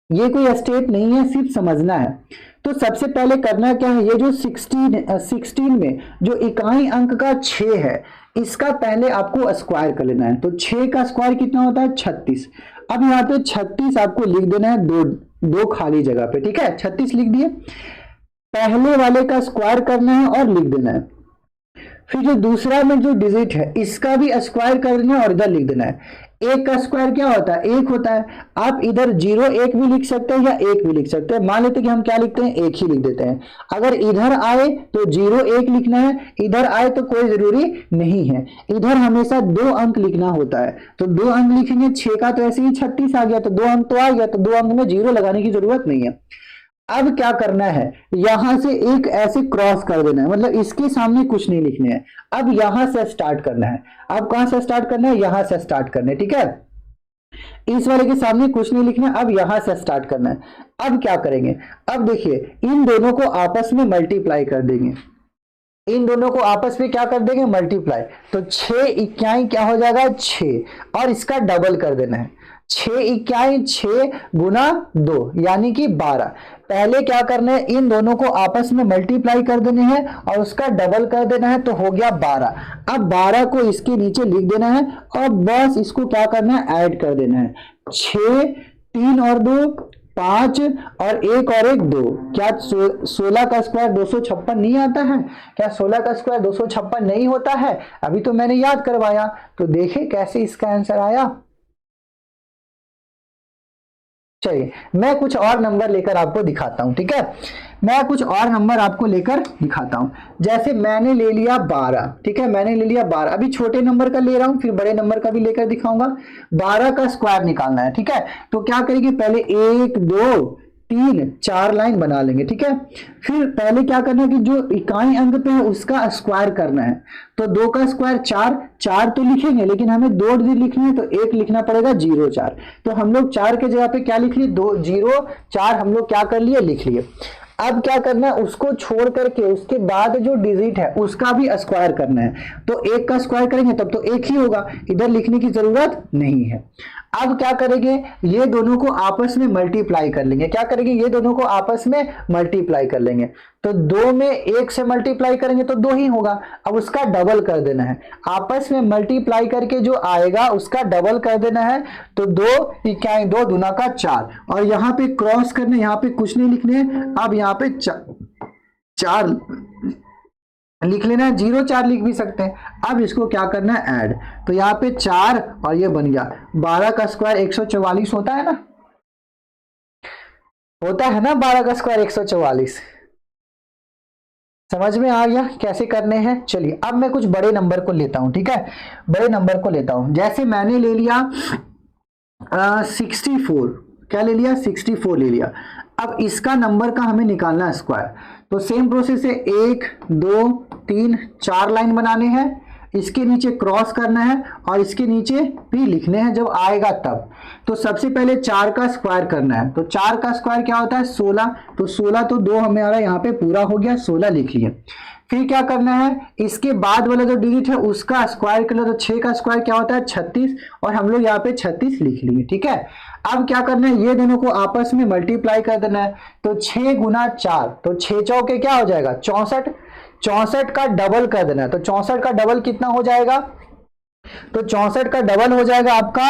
ये कोई स्टेप नहीं है, सिर्फ समझना है। तो सबसे पहले करना क्या है, ये जो 16 में जो इकाई अंक का 6 है, इसका पहले आपको स्क्वायर कर लेना है। तो 6 का स्क्वायर कितना होता है, 36। अब यहाँ पे 36 आपको लिख देना है दो दो खाली जगह पे, ठीक है, 36 लिख दिए। पहले वाले का स्क्वायर करना है और लिख देना है। फिर जो दूसरा में जो डिजिट है इसका भी स्क्वायर कर देना है और इधर लिख देना है। एक का स्क्वायर क्या होता है, एक होता है। आप इधर 0 1 भी लिख सकते हैं या 1 भी लिख सकते हैं। मान लेते हैं कि हम क्या लिखते हैं, 1 ही लिख देते हैं। अगर इधर आए तो 0 1 लिखना है, इधर आए तो कोई जरूरी नहीं है। इधर हमेशा 2 अंक लिखना होता है, तो 2 अंक लिखेंगे। 6 का तो ऐसे ही 36 आ गया, तो 2 अंक तो आ गया, तो 2 अंक में 0 लगाने की जरूरत नहीं है। अब क्या करना है, यहां से एक ऐसे क्रॉस कर देना है, मतलब इसके सामने कुछ नहीं लिखने हैं। अब यहां से स्टार्ट करना है। अब कहां से स्टार्ट करना है, यहां से स्टार्ट करना है, ठीक है। इस वाले के सामने कुछ नहीं लिखना है, अब यहां से स्टार्ट करना है। अब क्या करेंगे, अब देखिए इन दोनों को आपस में मल्टीप्लाई कर देंगे। इन दोनों को आपस में क्या कर देंगे, मल्टीप्लाई। तो 6 इक्याई क्या हो जाएगा, 6, और इसका डबल कर देना है। 6 इक्याई 6 गुना 2 यानी कि 12। पहले क्या करना है, इन दोनों को आपस में मल्टीप्लाई कर देने हैं और उसका डबल कर देना है, तो हो गया 12। अब 12 को इसके नीचे लिख देना है और बस इसको क्या करना है, ऐड कर देना है। 6 3 और 2 5 और 1 और 1 2। क्या 16 का स्क्वायर 256 नहीं आता है, क्या 16 का स्क्वायर 256 नहीं होता है। अभी तो मैंने याद करवाया, तो देखें कैसे इसका आंसर आया। चलिए मैं कुछ और नंबर लेकर आपको दिखाता हूं, ठीक है। मैं कुछ और नंबर आपको लेकर दिखाता हूं। जैसे मैंने ले लिया 12, ठीक है, मैंने ले लिया 12। अभी छोटे नंबर का ले रहा हूं, फिर बड़े नंबर का भी लेकर दिखाऊंगा। 12 का स्क्वायर निकालना है, ठीक है। तो क्या करेंगे, पहले 1 2 3 4 लाइन बना लेंगे, ठीक है। फिर पहले क्या करना है कि जो इकाई अंक पे है उसका स्क्वायर करना है। तो 2 का स्क्वायर 4, 4 तो लिखेंगे लेकिन हमें 2 डिजिट लिखनी है, तो 1 लिखना पड़ेगा 0 4। तो हम लोग 4 के जगह पे क्या लिख लिए, 2 0 4 हम लोग क्या कर लिए, लिख लिए। अब क्या करना है, उसको छोड़ करके उसके बाद जो डिजिट है उसका भी स्क्वायर करना है। तो 1 का स्क्वायर करेंगे तब तो 1 ही होगा, इधर लिखने की जरूरत नहीं है। अब क्या करेंगे, ये दोनों को आपस में मल्टीप्लाई कर लेंगे। क्या करेंगे, ये दोनों को आपस में मल्टीप्लाई कर लेंगे। तो 2 में 1 से मल्टीप्लाई करेंगे तो 2 ही होगा। अब उसका डबल कर देना है, आपस में मल्टीप्लाई करके जो आएगा उसका डबल कर देना है। तो 2 इक्याई 2 दूना का 4, और यहाँ पे क्रॉस करने, यहाँ पे कुछ नहीं लिखने। अब यहाँ पे 4 लिख लेना है, 0 4 लिख भी सकते हैं। अब इसको क्या करना है, ऐड। तो यहाँ पे 4 और ये बन गया 12 का स्क्वायर 144 होता है ना, होता है ना 12 का स्क्वायर 144। समझ में आ गया कैसे करने हैं। चलिए अब मैं कुछ बड़े नंबर को लेता हूं, ठीक है। बड़े नंबर को लेता हूं, जैसे मैंने ले लिया 64। क्या ले लिया, 64 ले लिया। अब इसका नंबर का हमें निकालना है स्क्वायर। तो सेम प्रोसेस है, 1 2 3 4 लाइन बनाने हैं, इसके नीचे क्रॉस करना है और इसके नीचे भी लिखने हैं जब आएगा तब। तो सबसे पहले 4 का स्क्वायर करना है। तो 4 का स्क्वायर क्या होता है, 16। तो 16 तो 2 हमारा यहाँ पे पूरा हो गया, 16 लिख लिए। फिर क्या करना है, इसके बाद वाला जो डिजिट है उसका स्क्वायर कर लो। तो 6 का स्क्वायर क्या होता है, 36, और हम लोग यहाँ पे 36 लिख लिए, ठीक है। अब क्या करना है, ये दोनों को आपस में मल्टीप्लाई कर देना है। तो 6 गुना 4, तो 6 चौके क्या हो जाएगा, 64। 64 का डबल कर देना है। तो 64 का डबल कितना हो जाएगा, तो 64 का डबल हो जाएगा आपका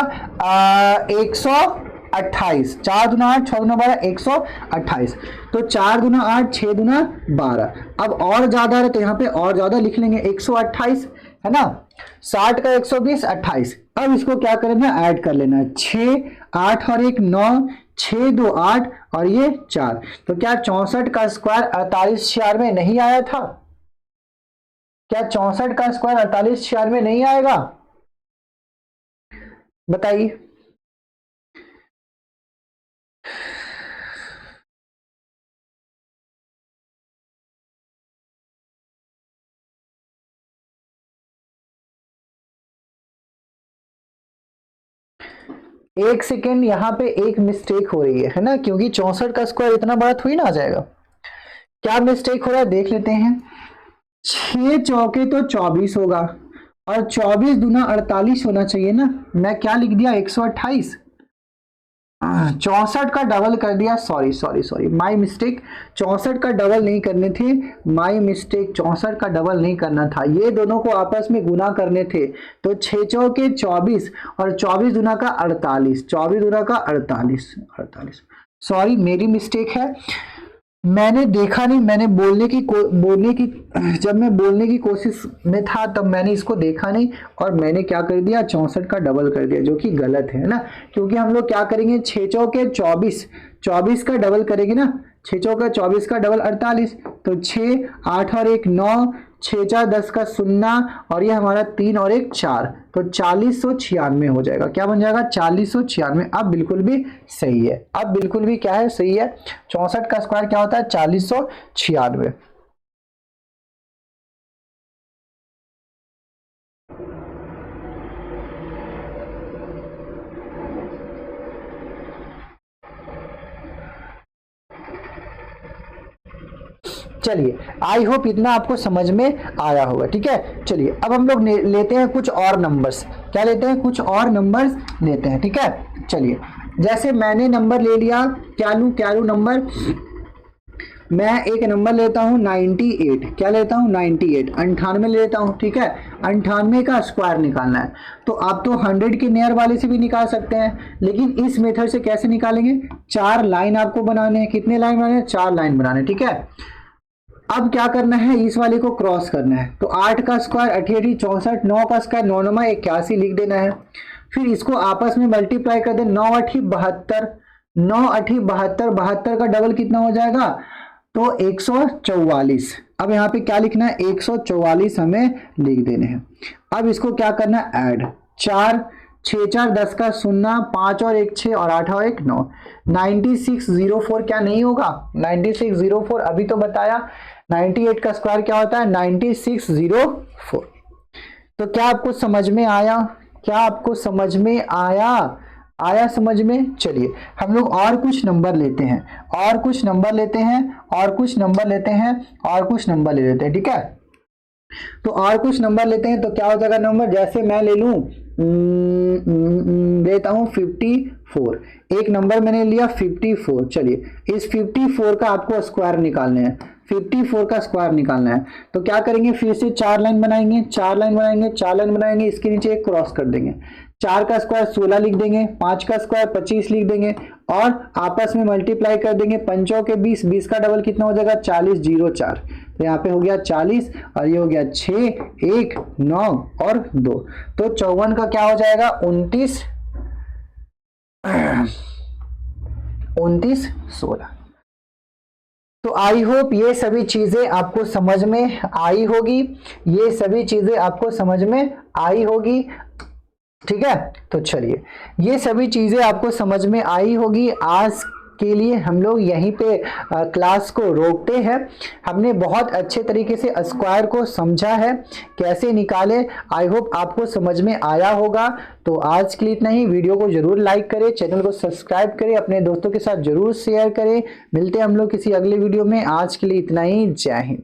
128। 4 दूना 8 6 दूना 12 128। तो 4 दूना 8 6 दूना 12। अब और ज्यादा है तो यहाँ पे और ज्यादा लिख लेंगे, 128 है ना। 60 का 120 28। अब इसको क्या करना है, ऐड कर लेना है। 6 8 और 1 9, 6 2 8 और ये 4। तो क्या 64 का स्क्वायर 48 96 नहीं आया था, क्या 64 का स्क्वायर 48 96 नहीं आएगा, बताइए। एक सेकेंड, यहाँ पे एक मिस्टेक हो रही है ना, क्योंकि 64 का स्क्वायर इतना बड़ा थोड़ी ना आ जाएगा। क्या मिस्टेक हो रहा है देख लेते हैं। 6 चौके तो 24 होगा और 24 दूना 48 होना चाहिए ना। मैं क्या लिख दिया 128, 64 का डबल कर दिया। Sorry sorry sorry, my mistake. 64 का डबल नहीं करने थे, माय मिस्टेक। 64 का डबल नहीं करना था, ये दोनों को आपस में गुना करने थे। तो 6 चौके 24 और 24 दूना का 48, 24 दूना का 48, 48। सॉरी मेरी मिस्टेक है, मैंने देखा नहीं। मैंने जब मैं बोलने की कोशिश में था तब मैंने इसको देखा नहीं और मैंने क्या कर दिया 64 का डबल कर दिया, जो कि गलत है ना। क्योंकि हम लोग क्या करेंगे, 6 चौके 24, 24 का डबल करेंगे ना। 6 चौके 24 का डबल 48, तो 6, 8 और 1 9, 6 4 10 का 0 और ये हमारा 3 और 1 4, तो 4096 हो जाएगा। क्या बन जाएगा 4096। अब बिल्कुल भी सही है, अब बिल्कुल भी क्या है, सही है। 64 का स्क्वायर क्या होता है 4096। चलिए, आई होप इतना आपको समझ में आया होगा। ठीक है, चलिए अब हम लोग लेते हैं कुछ और नंबर्स। क्या लेते हैं, कुछ और नंबर्स लेते हैं। ठीक है, चलिए जैसे मैंने नंबर ले लिया, क्या लूं नंबर। मैं एक नंबर लेता हूं 98। क्या लेता हूं 98, 98 लेता हूं। ठीक है, 98 का स्क्वायर निकालना है। तो आप तो 100 के नियर वाले से भी निकाल सकते हैं, लेकिन इस मेथड से कैसे निकालेंगे, 4 लाइन आपको बनाने हैं। कितने लाइन बनाने हैं, 4 लाइन बनाने। ठीक है, अब क्या करना है, इस वाले को क्रॉस करना है। तो 8 का स्क्वायर 88, 64, 9 का स्क्वायर 9 9 81 लिख देना है। फिर इसको आपस में मल्टीप्लाई कर दे, 9 8 72, 9 8 72, 72 का डबल कितना हो जाएगा, तो 144। अब यहाँ पे क्या लिखना है, 144 हमें लिख देने हैं। अब इसको क्या करना है, ऐड 4, 6 4 10 का 0, 5 और 1 6 और 8 और 1 9, 9604 क्या नहीं होगा, 9604 अभी तो बताया। 98 का स्क्वायर क्या होता है 9604। तो क्या आपको समझ में आया, क्या आपको समझ में आया, आया समझ में। चलिए हम लोग और कुछ नंबर लेते हैं, और कुछ नंबर लेते हैं, और कुछ नंबर लेते हैं, और कुछ नंबर ले लेते हैं। ठीक है, तो और कुछ नंबर लेते हैं। तो क्या हो जाएगा नंबर, जैसे मैं ले लूं लेता हूं 54। एक नंबर मैंने लिया 54। चलिए इस 54 का आपको स्क्वायर निकालना है, 54 का स्क्वायर निकालना है। तो क्या करेंगे, फिर से 4 लाइन बनाएंगे, 4 लाइन बनाएंगे, 4 लाइन बनाएंगे, इसके नीचे एक क्रॉस कर देंगे। 4 का स्क्वायर 16 लिख देंगे, 5 का स्क्वायर 25 लिख देंगे और आपस में मल्टीप्लाई कर देंगे। 5 के 20, 20 का डबल कितना हो जाएगा 40, 0 4, तो यहाँ पे हो गया 40 और ये हो गया 6 1 9 और 2, तो 54 का क्या हो जाएगा 29 29 16। तो आई होप ये सभी चीजें आपको समझ में आई होगी, ये सभी चीजें आपको समझ में आई होगी। ठीक है, तो चलिए ये सभी चीजें आपको समझ में आई होगी। आज के लिए हम लोग यहीं पे क्लास को रोकते हैं। हमने बहुत अच्छे तरीके से स्क्वायर को समझा है, कैसे निकाले। आई होप आपको समझ में आया होगा। तो आज के लिए इतना ही। वीडियो को जरूर लाइक करें, चैनल को सब्सक्राइब करें, अपने दोस्तों के साथ जरूर शेयर करें। मिलते हैं हम लोग किसी अगले वीडियो में। आज के लिए इतना ही, जय हिंद।